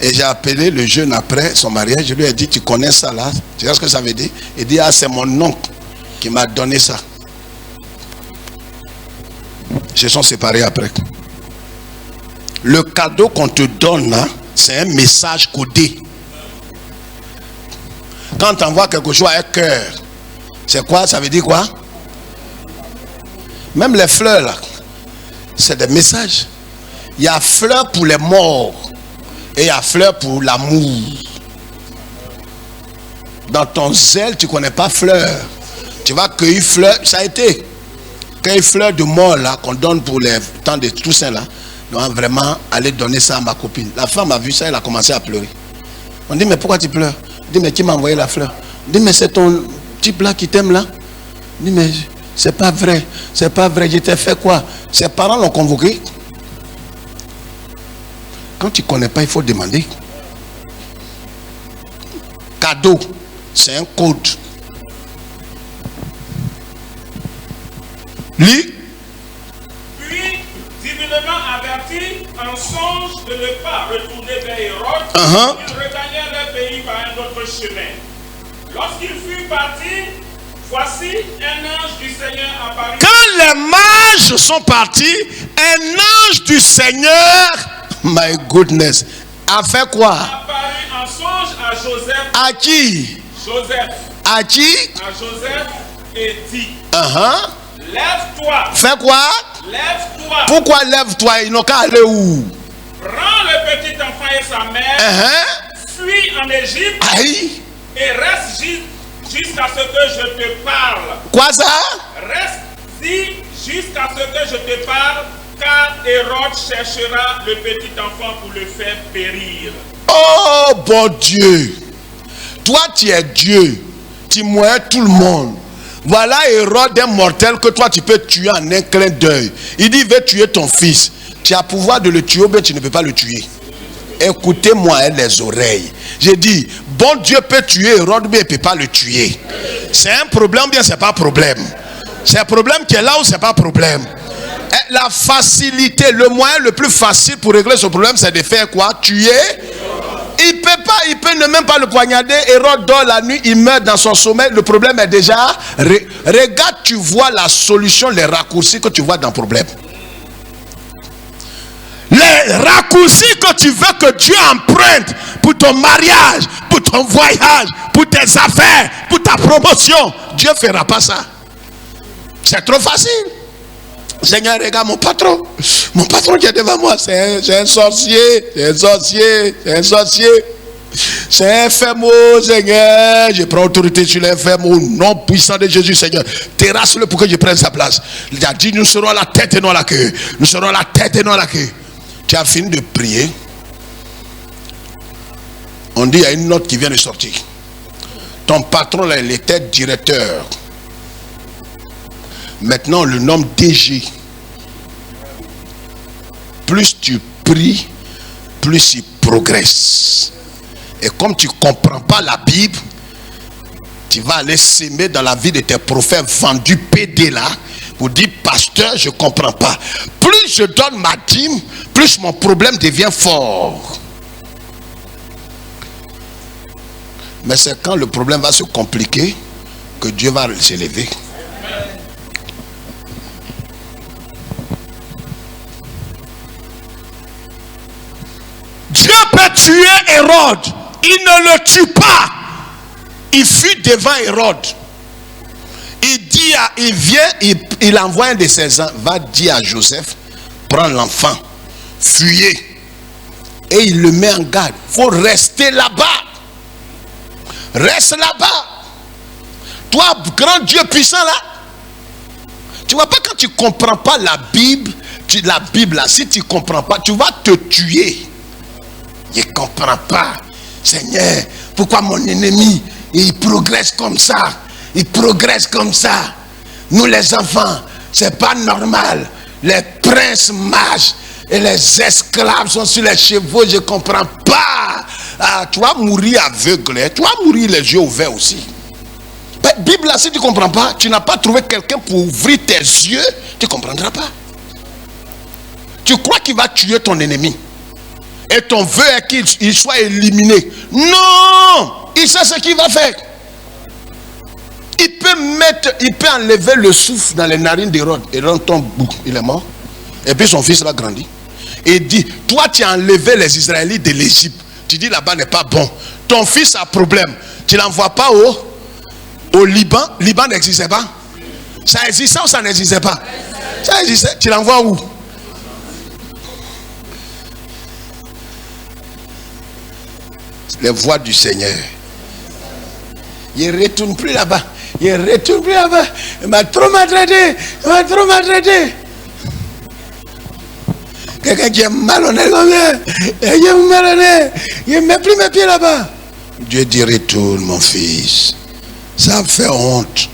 Et j'ai appelé le jeune après son mariage. Je lui ai dit, tu connais ça là? Tu sais ce que ça veut dire? Il dit, ah, c'est mon oncle qui m'a donné ça. Ils se sont séparés après. Le cadeau qu'on te donne là, c'est un message codé. Quand tu envoies quelque chose avec cœur, c'est quoi? Ça veut dire quoi? Même les fleurs là, c'est des messages. Il y a fleurs pour les morts. Et il y a fleur pour l'amour. Dans ton zèle, tu ne connais pas fleur. Tu vas cueillir fleur. Ça a été cueillir fleur de mort là, qu'on donne pour les temps de Toussaint là. On va vraiment aller donner ça à ma copine. La femme a vu ça, elle a commencé à pleurer. On dit, mais pourquoi tu pleures? On dit, mais qui m'a envoyé la fleur? On dit, mais c'est ton type là qui t'aime là. Il dit, mais c'est pas vrai. C'est pas vrai. Je t'ai fait quoi? Ses parents l'ont convoqué. Quand tu ne connais pas, il faut demander. Cadeau, c'est un code. Lis. Puis, divinement averti, en songe de ne pas retourner vers Hérode, ils regagnèrent leur pays par un autre chemin. Lorsqu'il fut parti, voici un ange du Seigneur apparut. Quand les mages sont partis, un ange du Seigneur, my goodness, a fait quoi? Apparut en songe à Joseph. À qui? Joseph. À qui? À Joseph et dit, lève-toi. Fais quoi? Lève-toi. Pourquoi lève-toi? Ils n'ont qu'à aller où? Prends le petit enfant et sa mère, fuis en Égypte. Aïe. Et reste jusqu'à ce que je te parle. Quoi ça? Reste jusqu'à ce que je te parle, car Hérode cherchera le petit enfant pour le faire périr. Oh bon Dieu, toi tu es Dieu, tu moins tout le monde. Voilà Hérode un mortel que toi tu peux tuer en un clin d'œil. Il dit, va tuer ton fils. Tu as pouvoir de le tuer, mais tu ne peux pas le tuer. Écoutez-moi les oreilles. J'ai dit, bon Dieu peut tuer Hérode, mais il ne peut pas le tuer. C'est un problème, bien c'est pas problème. C'est un problème qui est là ou c'est pas problème. Et la facilité, le moyen le plus facile pour régler ce problème, c'est de faire quoi? Tuer. Il peut pas, il peut ne même pas le poignarder. Hérode dort la nuit, il meurt dans son sommeil. Le problème est déjà. Regarde, tu vois la solution, les raccourcis que tu vois dans le problème. Les raccourcis que tu veux que Dieu emprunte pour ton mariage, pour ton voyage, pour tes affaires, pour ta promotion, Dieu ne fera pas ça. C'est trop facile. Seigneur, regarde mon patron. Mon patron qui est devant moi, c'est un sorcier. C'est un sorcier. C'est un sorcier. C'est un FMO, Seigneur. Je prends autorité sur les FMO au nom puissant de Jésus, Seigneur. Terrasse-le pour que je prenne sa place. Il a dit, nous serons la tête et non la queue. Nous serons la tête et non la queue. Tu as fini de prier. On dit, il y a une note qui vient de sortir. Ton patron, là, il était directeur. Maintenant, on le nomme DG. Plus tu pries, plus il progresse. Et comme tu ne comprends pas la Bible, tu vas aller s'aimer dans la vie de tes prophètes vendus PD là, pour dire, pasteur, je ne comprends pas. Plus je donne ma dîme, plus mon problème devient fort. Mais c'est quand le problème va se compliquer que Dieu va s'élever. Dieu peut tuer Hérode. Il ne le tue pas. Il fuit devant Hérode. Il dit, il vient, il envoie un de ses enfants, va dire à Joseph, prends l'enfant, fuyez. Et il le met en garde. Il faut rester là-bas. Reste là-bas. Toi, grand Dieu puissant là. Tu vois pas quand tu ne comprends pas la Bible, là, si tu ne comprends pas, tu vas te tuer. Je ne comprends pas. Seigneur, pourquoi mon ennemi, il progresse comme ça? Il progresse comme ça. Nous les enfants, c'est pas normal. Les princes marchent et les esclaves sont sur les chevaux. Je ne comprends pas. Ah, tu vas mourir aveugle. Tu vas mourir les yeux ouverts aussi. Mais Bible là, si tu ne comprends pas, tu n'as pas trouvé quelqu'un pour ouvrir tes yeux, tu ne comprendras pas. Tu crois qu'il va tuer ton ennemi. Et ton vœu est qu'il soit éliminé. Non! Il sait ce qu'il va faire. Il peut enlever le souffle dans les narines d'Hérode. Hérode tombe, il est mort. Et puis son fils va grandir. Et il dit, toi tu as enlevé les Israélites de l'Égypte. Tu dis là-bas n'est pas bon. Ton fils a problème. Tu ne l'envoies pas au Liban. Liban n'existait pas. Ça existait ou ça n'existait pas? Ça existait. Tu l'envoies où? Les voix du Seigneur. Il ne retourne plus là-bas. Il ne retourne plus là-bas. Il m'a trop maltraité. Il m'a trop maltraité. Quelqu'un qui est malhonnête comme ça. Il est malhonnête. Il ne met plus mes pieds là-bas. Dieu dit, retourne mon fils. Ça fait honte.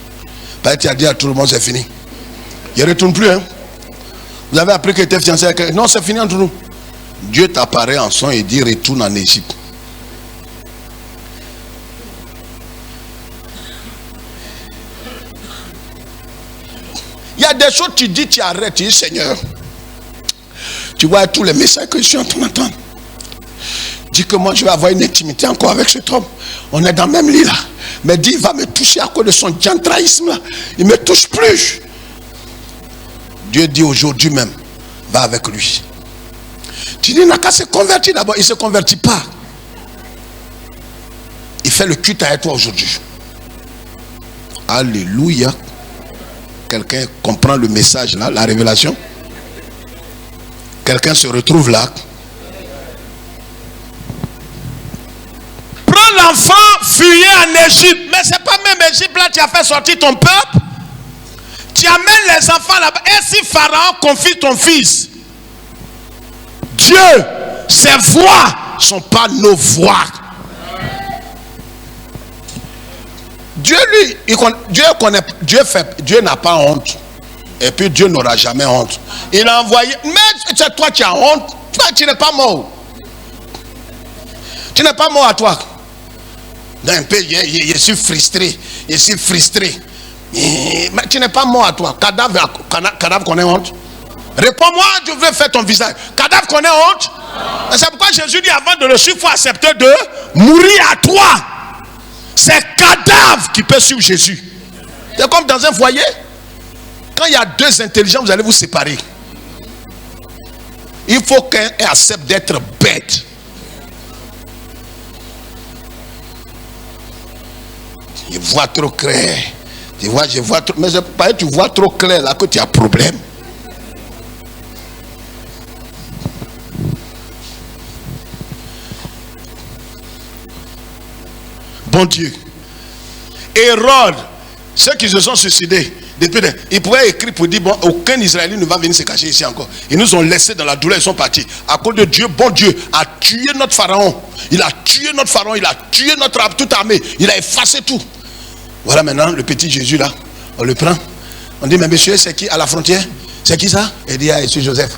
Parce que tu as dit à tout le monde, c'est fini. Il ne retourne plus. Hein? Vous avez appris que tu étais fiancé avec quelqu'un. Non, c'est fini entre nous. Dieu t'apparaît en son et dit retourne en Égypte. Il y a des choses, tu dis, tu arrêtes, tu dis Seigneur. Tu vois tous les messages que je suis en train d'entendre. Dis que moi je vais avoir une intimité encore avec cet homme. On est dans le même lit là. Mais dis, il va me toucher à cause de son diantraïsme là. Il ne me touche plus. Dieu dit aujourd'hui même, va avec lui. Tu dis, il n'a qu'à se convertir d'abord. Il ne se convertit pas. Il fait le culte avec toi aujourd'hui. Alléluia. Quelqu'un comprend le message là, la révélation? Quelqu'un se retrouve là? Prends l'enfant, fuyez en Égypte. Mais c'est pas même Égypte là, tu as fait sortir ton peuple. Tu amènes les enfants là-bas. Et si Pharaon confie ton fils, Dieu, ses voix ne sont pas nos voix. Dieu lui, Dieu n'a pas honte. Et puis Dieu n'aura jamais honte. Il a envoyé, mais c'est toi qui as honte. Toi, tu n'es pas mort. Tu n'es pas mort à toi. Un peu, je suis frustré. Je suis frustré. Mais tu n'es pas mort à toi. Cadavre connaît honte. Réponds-moi, je veux faire ton visage. Cadavre connaît honte. C'est pourquoi Jésus dit avant de le suivre, il faut accepter de mourir à toi. C'est cadavre qui peut suivre Jésus. C'est comme dans un foyer. Quand il y a deux intelligents, vous allez vous séparer. Il faut qu'un accepte d'être bête. Je vois trop clair. Je vois trop. Mais c'est pas que tu vois trop clair là que tu as problème. Bon Dieu. Hérode, ceux qui se sont suicidés, ils pouvaient écrire pour dire, bon, aucun Israélite ne va venir se cacher ici encore. Ils nous ont laissés dans la douleur, ils sont partis. À cause de Dieu, bon Dieu, a tué notre pharaon. Il a tué notre pharaon, il a tué toute armée. Il a effacé tout. Voilà maintenant le petit Jésus là. On le prend. On dit, mais monsieur, c'est qui à la frontière? C'est qui ça? Il dit, ah, c'est Joseph.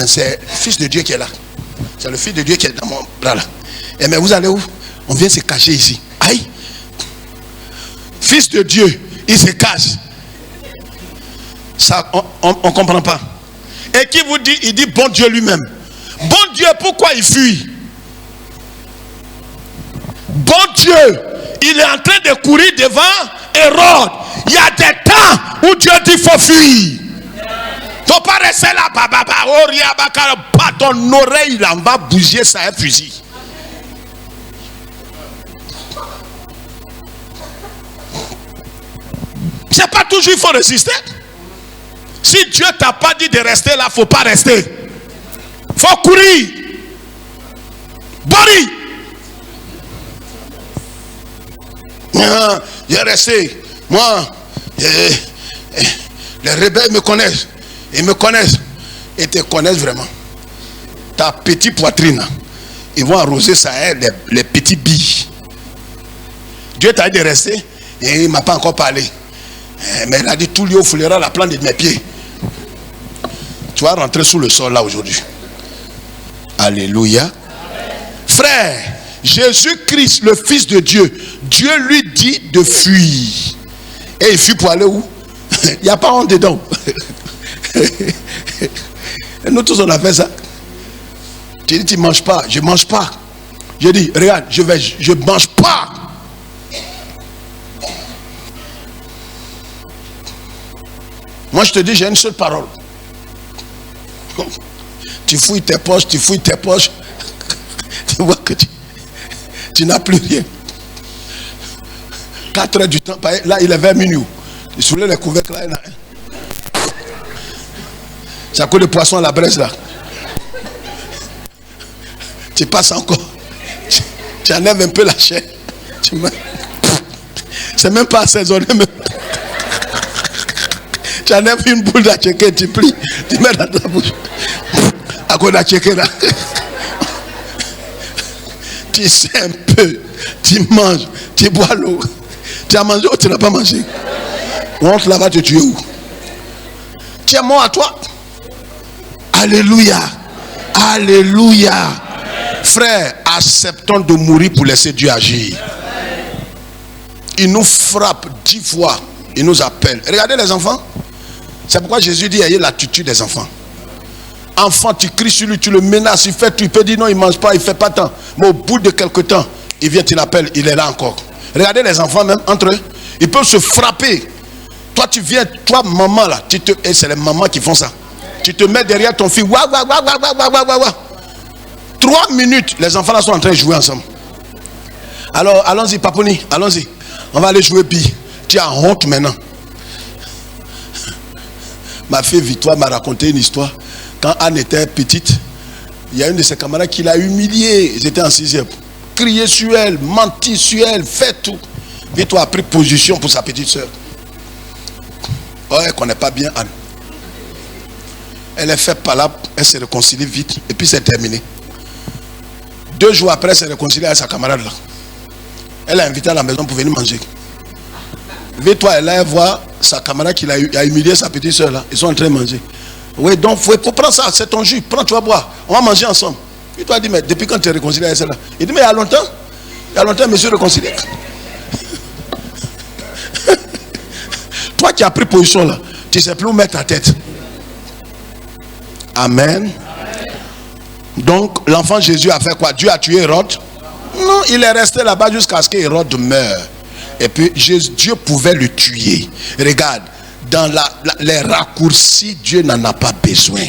C'est le fils de Dieu qui est là. C'est le fils de Dieu qui est dans mon bras là. Et mais vous allez où? On vient se cacher ici. Aïe. Fils de Dieu, il se cache. Ça, on ne comprend pas. Et qui vous dit? Il dit bon Dieu lui-même. Bon Dieu, pourquoi il fuit? Bon Dieu, il est en train de courir devant Hérode. Il y a des temps où Dieu dit qu'il faut fuir. Il ne faut pas rester là. Pas ton oreille, il en va bouger, ça un fusil. C'est pas toujours il faut résister. Si Dieu t'a pas dit de rester là, il ne faut pas rester. Il faut courir. Bori. J'ai resté. Moi, les rebelles me connaissent. Ils me connaissent. Ils te connaissent vraiment. Ta petite poitrine, ils vont arroser ça, les petits billes. Dieu t'a dit de rester et il ne m'a pas encore parlé. Mais il a dit tout lieu foulera la plante de mes pieds. Tu vas rentrer sous le sol là aujourd'hui. Alléluia. Amen. Frère, Jésus-Christ, le Fils de Dieu, Dieu lui dit de fuir. Et il fuit pour aller où? Il n'y a pas honte dedans. Et nous tous on a fait ça. Tu dis tu ne manges pas, je ne mange pas. Je dis regarde, je ne mange pas. Moi je te dis, j'ai une seule parole. Tu fouilles tes poches, tu vois que tu n'as plus rien. 4 heures du temps, là il est 20 minutes. Il soulève les couvercles là. C'est à cause de poisson à la braise là. Tu passes encore. Tu enlèves un peu la chair. C'est même pas assaisonné. Tu enlèves une boule d'atchéké, tu plies, tu mets dans ta bouche. À cause d'atchéké là. Tu sais un peu, tu manges, tu bois l'eau. Tu as mangé ou tu n'as pas mangé? On te va te tuer où? Tu es mort à toi. Alléluia. Alléluia. Frère, acceptons de mourir pour laisser Dieu agir. Il nous frappe 10 fois. Il nous appelle. Regardez les enfants. C'est pourquoi Jésus dit ayez l'attitude des enfants. Enfant, tu cries sur lui, tu le menaces, il fait tout. Il peut dire non, il ne mange pas, il ne fait pas tant. Mais au bout de quelque temps, il vient, tu l'appelles, il est là encore. Regardez les enfants même, entre eux. Ils peuvent se frapper. Toi, tu viens, toi, maman là, et c'est les mamans qui font ça. Tu te mets derrière ton fils. 3 minutes, les enfants là sont en train de jouer ensemble. Alors, allons-y, Paponi, allons-y. On va aller jouer billes. Tu as honte maintenant. Ma fille Victoire m'a raconté une histoire. Quand Anne était petite, il y a une de ses camarades qui l'a humiliée. J'étais en 6e. Crié sur elle, menti sur elle, fait tout. Victoire a pris position pour sa petite soeur. Oh, elle ne connaît pas bien Anne. Elle est faite par là, elle se réconcilie vite. Et puis c'est terminé. 2 jours après, elle s'est réconciliée avec sa camarade là. Elle l'a invitée à la maison pour venir manger. Victoire, elle allait voir sa camarade qui a humilié sa petite soeur là. Ils sont en train de manger. Oui, donc il faut prendre ça, c'est ton jus, prends, tu vas boire. On va manger ensemble. Il t'a dit, mais depuis quand tu es réconcilié avec celle-là? Il dit, mais il y a longtemps. Il y a longtemps, monsieur réconcilié. Toi qui as pris position là, tu ne sais plus où mettre ta tête. Amen. Donc, l'enfant Jésus a fait quoi? Dieu a tué Hérode? Non, il est resté là-bas jusqu'à ce qu'Hérode meure. Et puis, Dieu pouvait le tuer. Regarde, dans les raccourcis, Dieu n'en a pas besoin.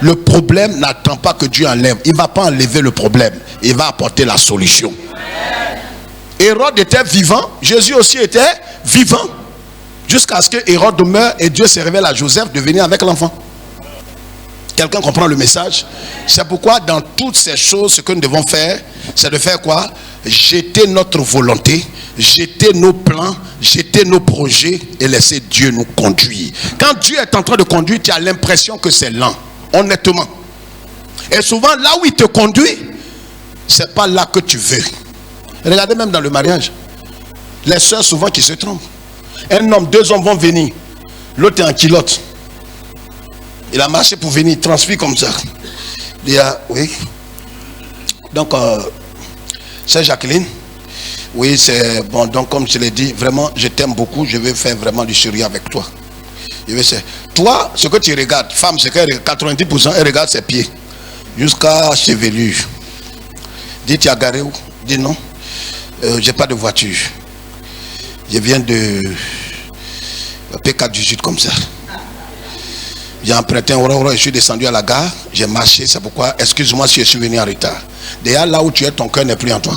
Le problème n'attend pas que Dieu enlève. Il ne va pas enlever le problème. Il va apporter la solution. Hérode était vivant. Jésus aussi était vivant. Jusqu'à ce que Hérode meure et Dieu se révèle à Joseph de venir avec l'enfant. Quelqu'un comprend le message? C'est pourquoi dans toutes ces choses, ce que nous devons faire, c'est de faire quoi? Jeter notre volonté, jeter nos plans, jeter nos projets et laisser Dieu nous conduire. Quand Dieu est en train de conduire, tu as l'impression que c'est lent, honnêtement. Et souvent, là où il te conduit, c'est pas là que tu veux. Regardez même dans le mariage. Les soeurs souvent qui se trompent. Un homme, 2 hommes vont venir. L'autre est en culotte. Il a marché pour venir, transfert comme ça. Il dit, oui. Donc, c'est Jacqueline. Oui, c'est bon. Donc, comme je l'ai dit, vraiment, je t'aime beaucoup. Je veux faire vraiment du sérieux avec toi. Toi, ce que tu regardes, femme, c'est que 90%, elle regarde ses pieds. Jusqu'à chevelure. Dis, tu as garé où? Dis non. J'ai pas de voiture. Je viens de P418 comme ça. J'ai emprunté un euro, je suis descendu à la gare, j'ai marché, c'est pourquoi, excuse-moi si je suis venu en retard. D'ailleurs, là où tu es, ton cœur n'est plus en toi.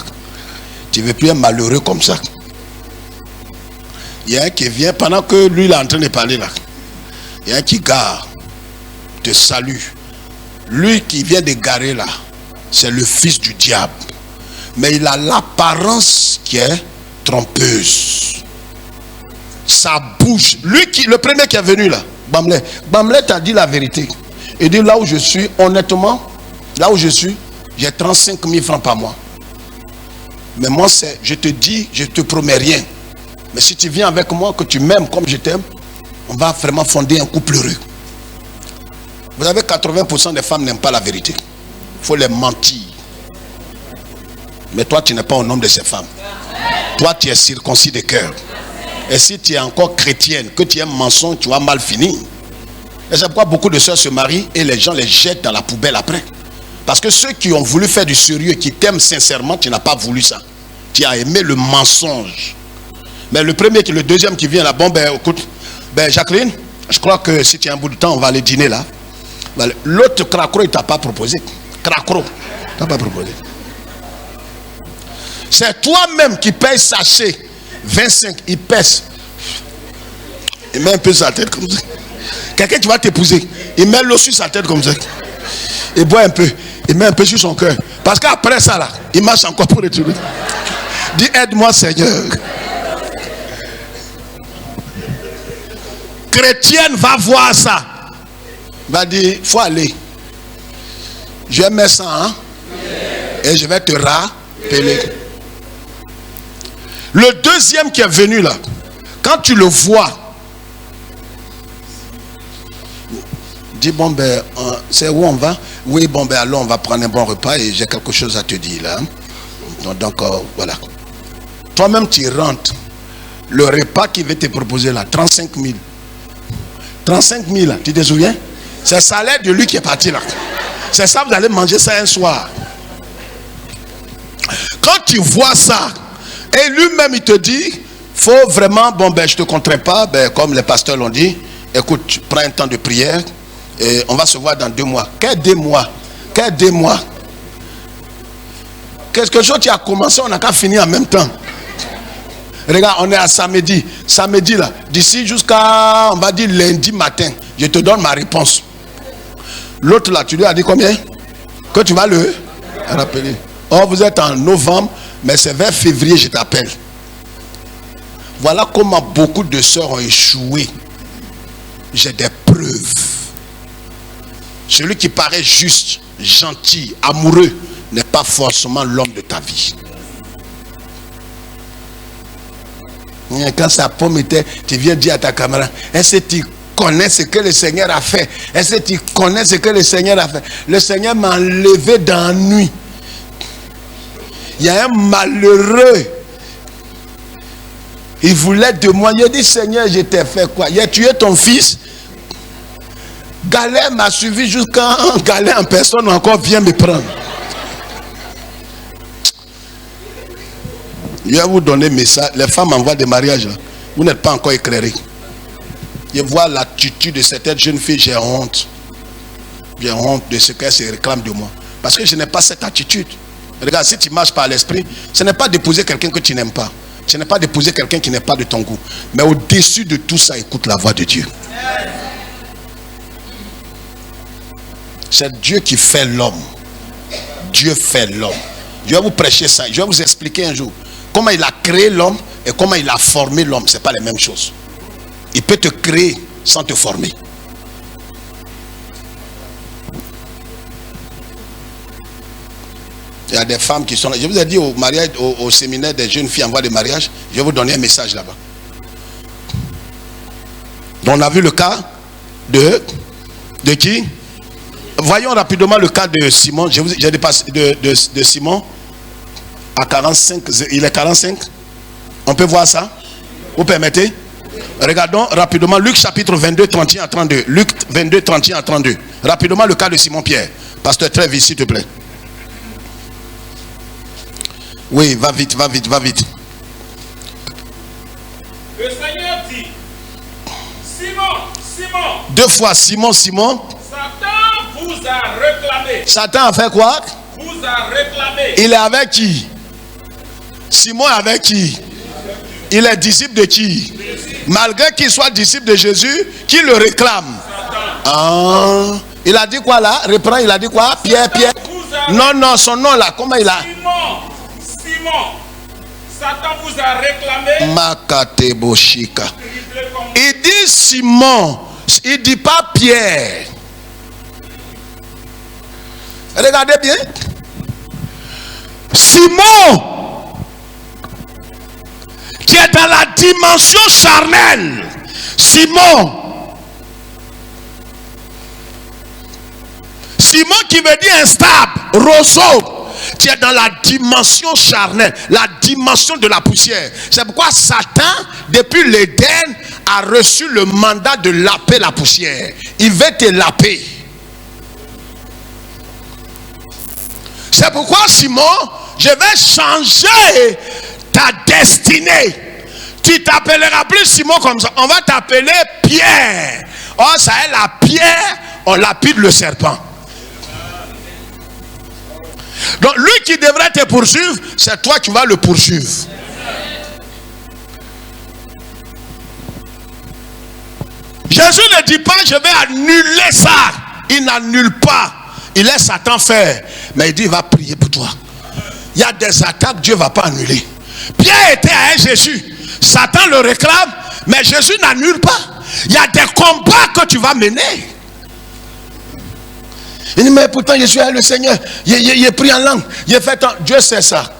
Tu ne veux plus être malheureux comme ça. Il y a un qui vient, pendant que lui il est en train de parler là. Il y a un qui gare, te salue. Lui qui vient de garer là, c'est le fils du diable. Mais il a l'apparence qui est trompeuse. Sa bouche, lui qui, le premier qui est venu là, Bamlet t'a dit la vérité. Il dit là où je suis, honnêtement, là où je suis, j'ai 35 000 francs par mois. Mais moi, je te dis, je te promets rien. Mais si tu viens avec moi, que tu m'aimes comme je t'aime, on va vraiment fonder un couple heureux. Vous savez, 80% des femmes n'aiment pas la vérité. Il faut les mentir. Mais toi, tu n'es pas un homme de ces femmes. Toi, tu es circoncis de cœur. Et si tu es encore chrétienne, que tu es mensonge, tu vas mal finir. Et c'est pourquoi beaucoup de sœurs se marient et les gens les jettent dans la poubelle après. Parce que ceux qui ont voulu faire du sérieux, qui t'aiment sincèrement, tu n'as pas voulu ça. Tu as aimé le mensonge. Mais le premier, le deuxième qui vient là, bon ben écoute, ben Jacqueline, je crois que si tu as un bout de temps, on va aller dîner là. L'autre cracro, il ne t'a pas proposé. Cracro, il ne t'a pas proposé. C'est toi-même qui payes sachet. 25, il pèse. Il met un peu sa tête comme ça. Quelqu'un qui va t'épouser, il met l'eau sur sa tête comme ça. Il boit un peu. Il met un peu sur son cœur. Parce qu'après ça là, il marche encore pour retourner. Dis aide-moi Seigneur. Chrétienne va voir ça. Va dire, il faut aller. Je vais mettre ça, hein? Et je vais te rappeler. Le deuxième qui est venu là, quand tu le vois, dis bon ben, c'est où on va? Oui, bon ben allons, on va prendre un bon repas et j'ai quelque chose à te dire là. Donc voilà. Toi-même tu rentres. Le repas qu'il veut te proposer là, 35 000. 35 000 là, tu te souviens? C'est le salaire de lui qui est parti là. C'est ça, vous allez manger ça un soir. Quand tu vois ça, et lui-même il te dit, faut vraiment, bon ben je te compterai pas, ben, comme les pasteurs l'ont dit, écoute, tu prends un temps de prière, et on va se voir dans 2 mois. Quel 2 mois? Quel 2 mois? Quelque chose qui a commencé, on n'a qu'à finir en même temps. Regarde, on est à samedi. Samedi là, d'ici jusqu'à, on va dire lundi matin, je te donne ma réponse. L'autre là, tu lui as dit combien? Que tu vas le rappeler. Oh, vous êtes en novembre, mais c'est vers février, je t'appelle. Voilà comment beaucoup de sœurs ont échoué. J'ai des preuves. Celui qui paraît juste, gentil, amoureux, n'est pas forcément l'homme de ta vie. Quand sa pomme était, tu viens dire à ta caméra, est-ce que tu connais ce que le Seigneur a fait? Est-ce que tu connais ce que le Seigneur a fait? Le Seigneur m'a enlevé dans la nuit. Il y a un malheureux. Il voulait de moi. Il a dit, Seigneur, je t'ai fait quoi? Il a tué ton fils. Galère m'a suivi jusqu'à Galère en personne encore vient me prendre. Je vais vous donner un message. Les femmes envoient des mariages. Là. Vous n'êtes pas encore éclairés. Je vois l'attitude de certaines jeunes filles. J'ai honte. J'ai honte de ce qu'elles se réclament de moi. Parce que je n'ai pas cette attitude. Regarde, si tu marches par l'esprit, ce n'est pas d'épouser quelqu'un que tu n'aimes pas. Ce n'est pas d'épouser quelqu'un qui n'est pas de ton goût. Mais au-dessus de tout ça, écoute la voix de Dieu. C'est Dieu qui fait l'homme. Dieu fait l'homme. Je vais vous prêcher ça. Je vais vous expliquer un jour comment il a créé l'homme et comment il a formé l'homme. Ce n'est pas les mêmes choses. Il peut te créer sans te former. Il y a des femmes qui sont là. Je vous ai dit au mariage, au séminaire des jeunes filles en voie de mariage, je vais vous donner un message là-bas. Donc on a vu le cas de qui? Voyons rapidement le cas de Simon. J'ai dépassé de Simon à 45. Il est 45. On peut voir ça? Vous permettez? Regardons rapidement Luc chapitre 22, 31 à 32. Luc 22, 31 à 32. Rapidement le cas de Simon Pierre. Pasteur, très vite s'il te plaît. Oui, va vite, va vite, va vite. Le Seigneur dit, Simon, Simon. 2 fois Simon, Simon. Satan vous a réclamé. Satan a fait quoi? Vous a réclamé. Il est avec qui? Simon est avec qui? Il est disciple de qui? Malgré qu'il soit disciple de Jésus, qui le réclame? Ah, il a dit quoi là? Reprends, il a dit quoi? Pierre, Pierre. Non, non, son nom là, comment il a? Simon, Satan vous a réclamé. Makateboshika. Il dit Simon, il dit pas Pierre. Regardez bien. Simon, qui est dans la dimension charnelle. Simon. Simon qui veut dire instable, roseau. Tu es dans la dimension charnelle, la dimension de la poussière. C'est pourquoi Satan, depuis l'Éden, a reçu le mandat de laper la poussière. Il veut te laper. C'est pourquoi Simon, je vais changer ta destinée. Tu t'appelleras plus Simon comme ça. On va t'appeler Pierre. Oh, ça est la pierre, on lapide le serpent. Donc lui qui devrait te poursuivre, c'est toi qui vas le poursuivre. Jésus ne dit pas je vais annuler ça. Il n'annule pas. Il laisse Satan faire. Mais il dit il va prier pour toi. Il y a des attaques, Dieu ne va pas annuler. Pierre était à Jésus. Satan le réclame, mais Jésus n'annule pas. Il y a des combats que tu vas mener. Il dit mais pourtant je suis avec le Seigneur. Il prie en langue. Il fait tant. Dieu sait ça.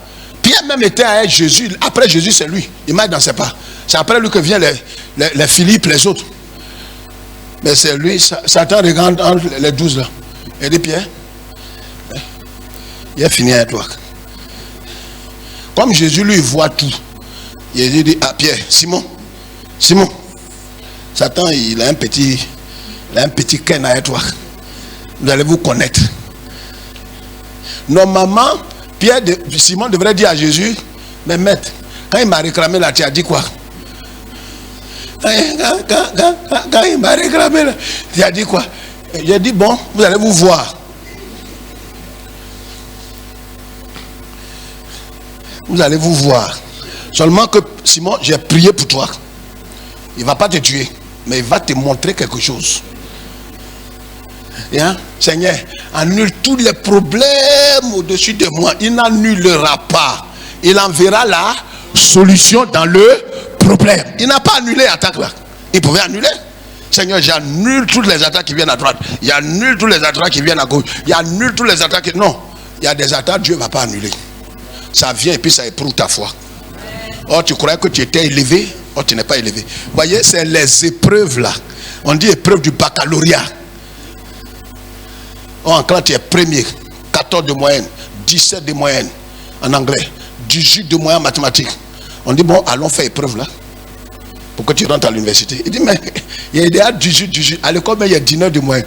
Pierre même était avec Jésus. Après Jésus, c'est lui. Il marche dans ses pas. C'est après lui que viennent les Philippe, les autres. Mais c'est lui. Satan regarde entre les 12 là. Il dit, Pierre, il a fini avec toi. Comme Jésus lui voit tout. Il dit à Pierre, Simon, Satan il a un petit ken avec toi. Vous allez vous connaître. Normalement, Simon devrait dire à Jésus, mais maître, quand il m'a réclamé là, tu as dit quoi? Quand il m'a réclamé là, tu as dit quoi? J'ai dit, bon, vous allez vous voir. Vous allez vous voir. Seulement que Simon, j'ai prié pour toi. Il ne va pas te tuer, mais il va te montrer quelque chose. Hein? Seigneur, annule tous les problèmes au-dessus de moi. Il n'annulera pas. Il enverra la solution dans le problème. Il n'a pas annulé l'attaque là. Il pouvait annuler. Seigneur, j'annule toutes les attaques qui viennent à droite. J'annule toutes les attaques qui viennent à gauche. J'annule toutes les attaques. Non, il y a des attaques, Dieu ne va pas annuler. Ça vient et puis ça éprouve ta foi. Oh, tu croyais que tu étais élevé? Oh, tu n'es pas élevé. Vous voyez, c'est les épreuves là. On dit épreuve du baccalauréat. Oh, en classe, tu es premier. 14 de moyenne, 17 de moyenne en anglais, 18 de moyenne en mathématiques. On dit, bon, allons faire épreuve là. Pour que tu rentres à l'université. Il dit, mais il y a 18. À l'école, il y a 19 de moyenne.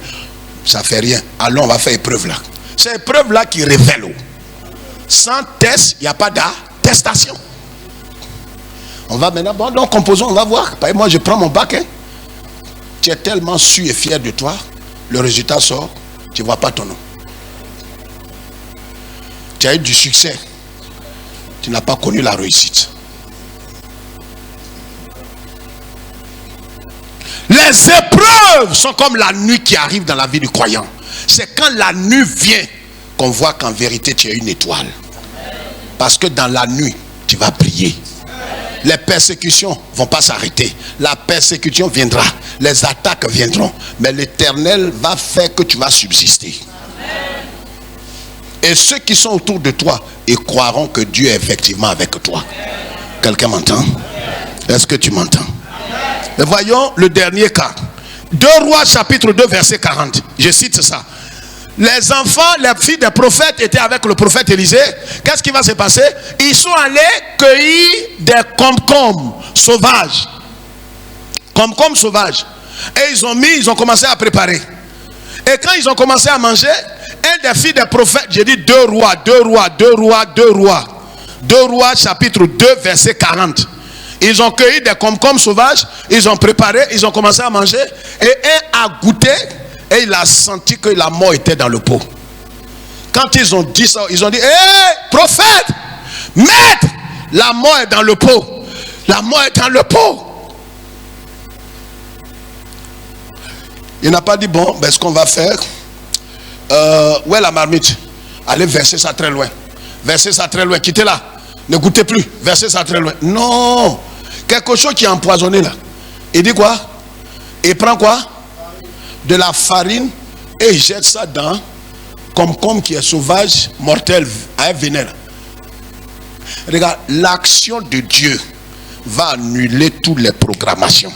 Ça ne fait rien. Allons, on va faire épreuve là. C'est épreuve là qui révèle. Sans test, il n'y a pas d'attestation. On va maintenant, bon, donc composons, on va voir. Moi, je prends mon bac. Hein. Tu es tellement sûr et fier de toi, le résultat sort, tu ne vois pas ton nom. Tu as eu du succès, tu n'as pas connu la réussite. Les épreuves sont comme la nuit qui arrive dans la vie du croyant. C'est quand la nuit vient qu'on voit qu'en vérité tu es une étoile. Parce que dans la nuit, tu vas briller. Les persécutions ne vont pas s'arrêter. La persécution viendra. Les attaques viendront. Mais l'Éternel va faire que tu vas subsister. Et ceux qui sont autour de toi, ils croiront que Dieu est effectivement avec toi. Quelqu'un m'entend? Est-ce que tu m'entends? Et voyons le dernier cas. 2 Rois chapitre 2 verset 40. Je cite ça. Les enfants, les filles des prophètes étaient avec le prophète Élisée. Qu'est-ce qui va se passer? Ils sont allés cueillir des comcomes sauvages. Comcomes sauvages. Et ils ont commencé à préparer. Et quand ils ont commencé à manger, un des filles des prophètes, j'ai dit 2 Rois chapitre 2 verset 40. Ils ont cueilli des comcomes sauvages, ils ont préparé, ils ont commencé à manger. Et un a goûté. Et il a senti que la mort était dans le pot. Quand ils ont dit ça, ils ont dit, hé, prophète, maître, la mort est dans le pot. La mort est dans le pot. Il n'a pas dit, bon, ben, ce qu'on va faire, où est la marmite? Allez verser ça très loin. Versez ça très loin, quittez-la. Ne goûtez plus, versez ça très loin. Non, quelque chose qui est empoisonné là. Il dit quoi? Il prend quoi? De la farine et il jette ça dans comme qui est sauvage, mortel, à un vénère. Regarde, l'action de Dieu va annuler toutes les programmations.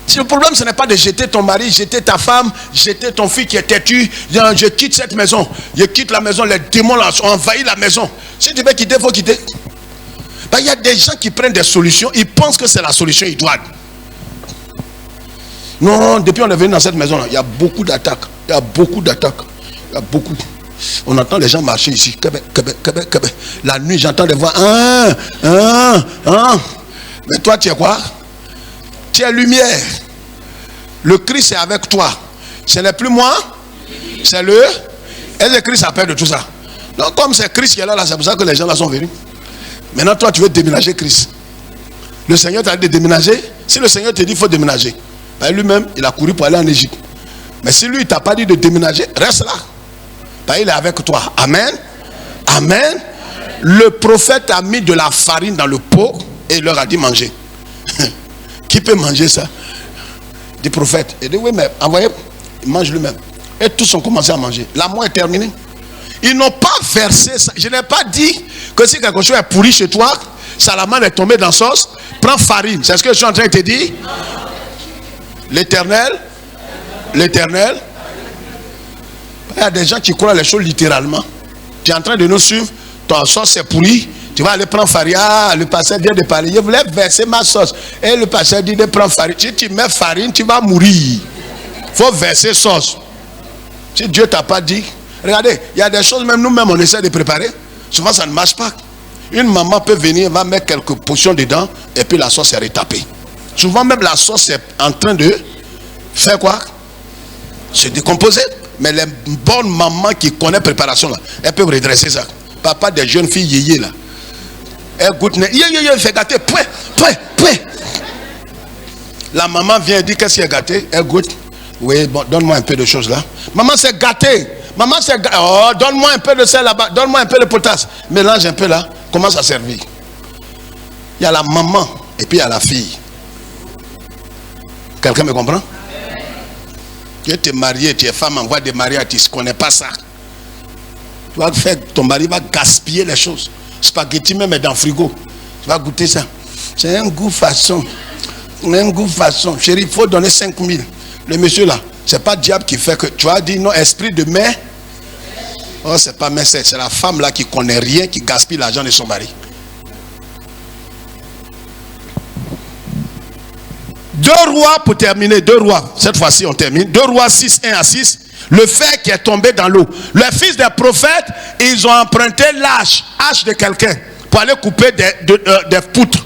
Si le problème ce n'est pas de jeter ton mari, jeter ta femme, jeter ton fils qui est têtu, je quitte cette maison, je quitte la maison, les démons ont envahi la maison. Si tu veux quitter, il faut quitter. Il y a des gens qui prennent des solutions, ils pensent que c'est la solution idoine. Non, depuis on est venu dans cette maison là, il y a beaucoup d'attaques. Il y a beaucoup d'attaques. Il y a beaucoup. On entend les gens marcher ici. La nuit, j'entends des voix. Mais toi, tu es quoi? Tu es lumière. Le Christ est avec toi. Ce n'est plus moi. C'est le. Et le Christ a peur de tout ça. Donc, comme c'est Christ qui est là, c'est pour ça que les gens là sont venus. Maintenant, toi, tu veux déménager Christ. Le Seigneur t'a dit de déménager. Si le Seigneur te dit qu'il faut déménager, lui-même, il a couru pour aller en Égypte. Mais si lui, il t'a pas dit de déménager, reste là. Il est avec toi. Amen. Amen. Le prophète a mis de la farine dans le pot et il leur a dit manger. Qui peut manger ça? Des prophètes. Il dit oui, mais envoyez, il mange lui-même. Et tous ont commencé à manger. La mort est terminée. Ils n'ont pas verser ça. Je n'ai pas dit que si quelque chose est pourri chez toi, salamandre est tombé dans la sauce, prends farine. C'est ce que je suis en train de te dire. L'Éternel. Il y a des gens qui croient les choses littéralement. Tu es en train de nous suivre, ton sauce est pourrie, tu vas aller prendre farine. Ah, le pasteur vient de parler, je voulais verser ma sauce. Et le pasteur dit de prendre farine. Si tu mets farine, tu vas mourir. Il faut verser sauce. Si Dieu t'a pas dit, regardez, il y a des choses, même nous-mêmes, on essaie de préparer. Souvent, ça ne marche pas. Une maman peut venir, va mettre quelques potions dedans, et puis la sauce est retapée. Souvent, même la sauce est en train de faire quoi? Se décomposer. Mais les bonnes mamans qui connaissent la préparation, là, elles peuvent redresser ça. Papa des jeunes filles yéyé là. Elle goûte, elle fait gâter. La maman vient et dit qu'est-ce qui est gâté? Elle goûte. Oui, bon, donne-moi un peu de choses là. Maman, c'est gâté. Maman, c'est gâté. Oh, donne-moi un peu de sel là-bas. Donne-moi un peu de potasse. Mélange un peu là. Commence à servir. Il y a la maman et puis il y a la fille. Quelqu'un me comprend? Tu es marié, tu es femme en voie de mariage, tu ne connais pas ça. Tu vas faire, ton mari va gaspiller les choses. Spaghetti même est dans le frigo. Tu vas goûter ça. C'est un goût façon. Chérie, il faut donner 5 000. Le monsieur là, c'est pas le diable qui fait que tu as dit non, esprit de mère. Oh, c'est pas mère, c'est la femme là qui connaît rien, qui gaspille l'argent de son mari. 2 Rois pour terminer, 2 Rois, cette fois-ci on termine. 2 Rois 6, 1 à 6. Le fer qui est tombé dans l'eau. Les fils des prophètes, ils ont emprunté l'âge de quelqu'un pour aller couper des poutres.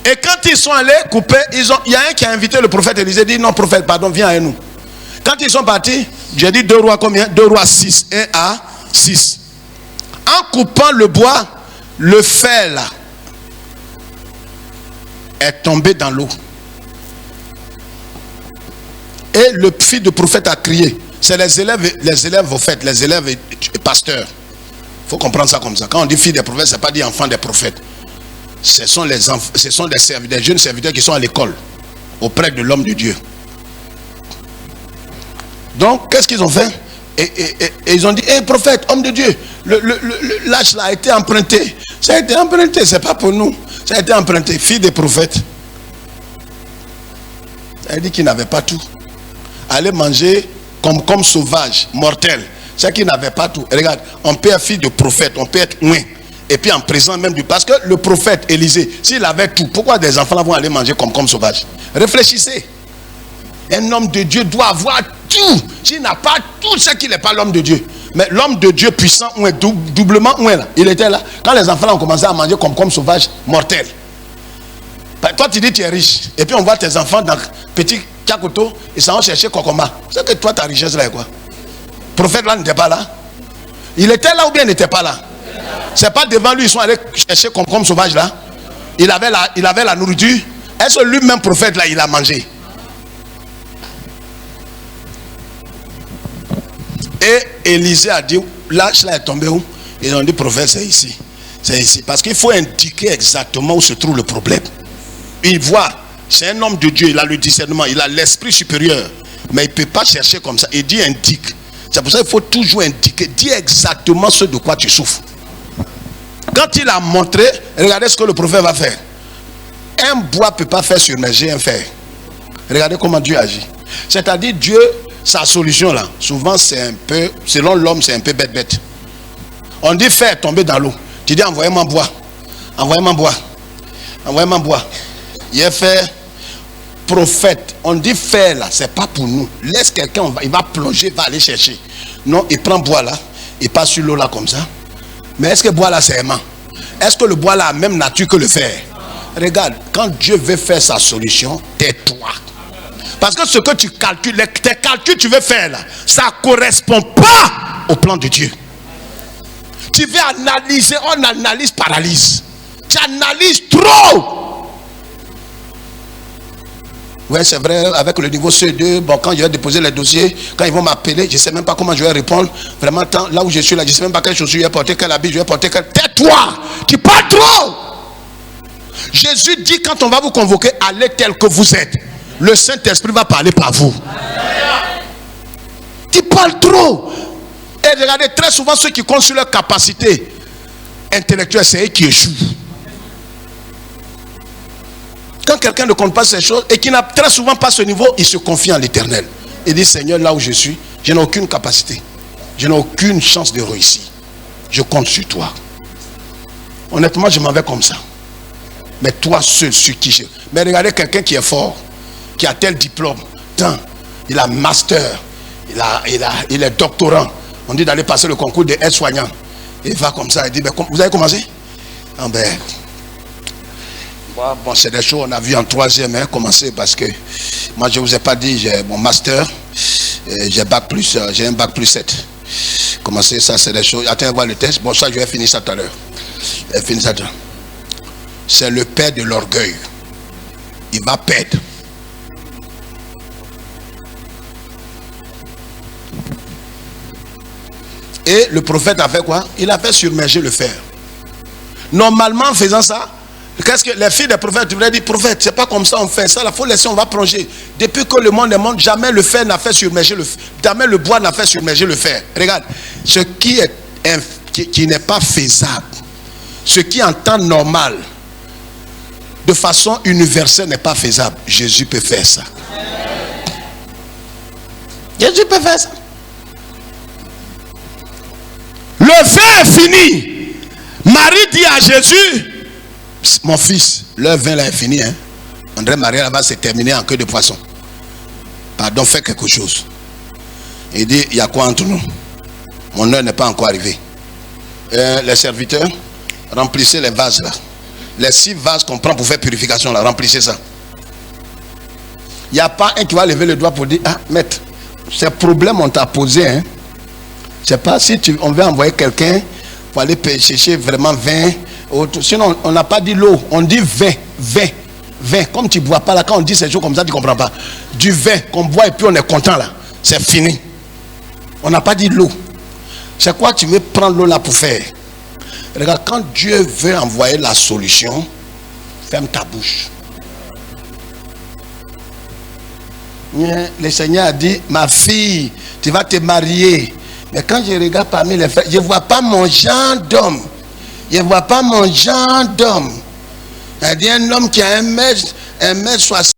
Et quand ils sont allés couper, il y a un qui a invité le prophète Élisée, dit non prophète, pardon, viens avec nous. Quand ils sont partis, j'ai dit 2 Rois combien? 2 Rois 6, 1 à 6. En coupant le bois, le fer là est tombé dans l'eau. Et le fils du prophète a crié. C'est les élèves au fait, les élèves et pasteurs. Il faut comprendre ça comme ça. Quand on dit fils des prophètes, ce n'est pas dit enfants des prophètes. Ce sont des jeunes serviteurs qui sont à l'école, auprès de l'homme de Dieu. Donc, qu'est-ce qu'ils ont fait? Et ils ont dit, hé prophète, homme de Dieu, l'âge là a été emprunté. Ça a été emprunté, ce n'est pas pour nous. Ça a été emprunté, fils des prophètes. Ça a dit qu'ils n'avaient pas tout. Aller manger comme sauvage, mortel. C'est qu'ils n'avaient pas tout. Regarde, on peut être fils de prophète, on peut être loin. Et puis en présence même du... Parce que le prophète Élisée, s'il avait tout, pourquoi des enfants vont aller manger comme sauvage? Réfléchissez. Un homme de Dieu doit avoir tout. S'il n'a pas tout, c'est qu'il n'est pas l'homme de Dieu. Mais l'homme de Dieu puissant, doublement, là, il était là. Quand les enfants ont commencé à manger comme sauvage, mortel. Toi, tu dis tu es riche. Et puis on voit tes enfants dans petit Kakoto, ils s'en vont chercher Kokoma. C'est que toi, ta richesse là est quoi? Le prophète là n'était pas là. Il était là ou bien il n'était pas là? C'est pas devant lui, ils sont allés chercher comme sauvage là. Il avait la nourriture. Est-ce que lui-même prophète là, il a mangé? Et Élisée a dit, l'âge là est tombé où? Ils ont dit, prophète, c'est ici. C'est ici. Parce qu'il faut indiquer exactement où se trouve le problème. Il voit, c'est un homme de Dieu, il a le discernement, il a l'esprit supérieur. Mais il ne peut pas chercher comme ça. Il dit, indique. C'est pour ça qu'il faut toujours indiquer. Dis exactement ce de quoi tu souffres. Quand il a montré, regardez ce que le prophète va faire. Un bois ne peut pas faire surmerger un fer. Regardez comment Dieu agit. C'est-à-dire Dieu, sa solution là, souvent c'est un peu, selon l'homme c'est un peu bête. On dit fer tomber dans l'eau. Tu dis envoyez-moi bois. Envoyez-moi bois. Envoyez-moi bois. Il a fait prophète. On dit fer là, c'est pas pour nous. Laisse quelqu'un, il va plonger, va aller chercher. Non, il prend bois là, il passe sur l'eau là comme ça. Mais est-ce que bois là c'est aimant? Est-ce que le bois là a la même nature que le fer? Regarde, quand Dieu veut faire sa solution, tais-toi. Parce que ce que tu calcules, tes calculs que tu veux faire là, ça ne correspond pas au plan de Dieu. Tu veux analyser, on analyse, paralyse. Tu analyses trop. Oui, c'est vrai, avec le niveau C2, bon, quand je vais déposer les dossiers, quand ils vont m'appeler, je ne sais même pas comment je vais répondre. Vraiment, là où je suis là, je ne sais même pas quelle chaussure je vais porter, quel habit je vais porter. Tais-toi, tu parles trop. Jésus dit, quand on va vous convoquer, allez tel que vous êtes. Le Saint-Esprit va parler par vous. Tu parles trop. Et Et regardez, très souvent, ceux qui comptent sur leur capacité intellectuelle, c'est eux qui échouent. Quand quelqu'un ne compte pas ces choses et qui n'a très souvent pas ce niveau, il se confie en l'Éternel. Il dit, Seigneur, là où je suis, je n'ai aucune capacité. Je n'ai aucune chance de réussir. Je compte sur toi. Honnêtement, je m'en vais comme ça. Mais toi seul sur qui je... Mais regardez quelqu'un qui est fort, qui a tel diplôme, tant, il a master, il est doctorant. On dit d'aller passer le concours de aide-soignant. Il va comme ça, il dit, vous avez commencé? Ah ben, bon, c'est des choses qu'on a vu en troisième, hein, commencer parce que moi je ne vous ai pas dit, j'ai mon master, j'ai un bac plus 7. Commencer ça, c'est des choses. Attends, voir le test. Bon, ça, je vais finir ça tout à l'heure. Je vais finir ça tout à l'heure. C'est le père de l'orgueil. Il va perdre. Et le prophète a fait quoi? Il a fait submerger le fer. Normalement, en faisant ça, qu'est-ce que les filles des prophètes, tu voulais dire, prophète, c'est pas comme ça on fait ça, il faut laisser, on va plonger. Depuis que le monde est monde, jamais le fer n'a fait submerger le fer, jamais le bois n'a fait submerger le fer. Regarde, ce qui n'est pas faisable, ce qui en temps normal, de façon universelle n'est pas faisable, Jésus peut faire ça. Jésus peut faire ça. Le fer est fini. Marie dit à Jésus, mon fils, l'heure 20 là est finie. Hein? André Marie là-bas c'est terminé en queue de poisson. Pardon, fais quelque chose. Il dit, il y a quoi entre nous? Mon heure n'est pas encore arrivée. Les serviteurs, remplissez les vases là. Les 6 vases qu'on prend pour faire purification là, remplissez ça. Il n'y a pas un qui va lever le doigt pour dire, ah maître, ces problèmes on t'a posé. Hein? Je ne sais pas si on veut envoyer quelqu'un pour aller chercher vraiment 20. Sinon, on n'a pas dit l'eau, on dit 20. Comme tu ne bois pas là, quand on dit ces choses comme ça, tu ne comprends pas. Du vin qu'on boit et puis on est content là. C'est fini. On n'a pas dit l'eau. C'est quoi tu veux prendre l'eau là pour faire? Regarde, quand Dieu veut envoyer la solution, ferme ta bouche. Le Seigneur a dit, ma fille, tu vas te marier. Mais quand je regarde parmi les frères, je ne vois pas mon genre d'homme. Je ne vois pas mon genre d'homme. Il dit un homme qui a 1m60.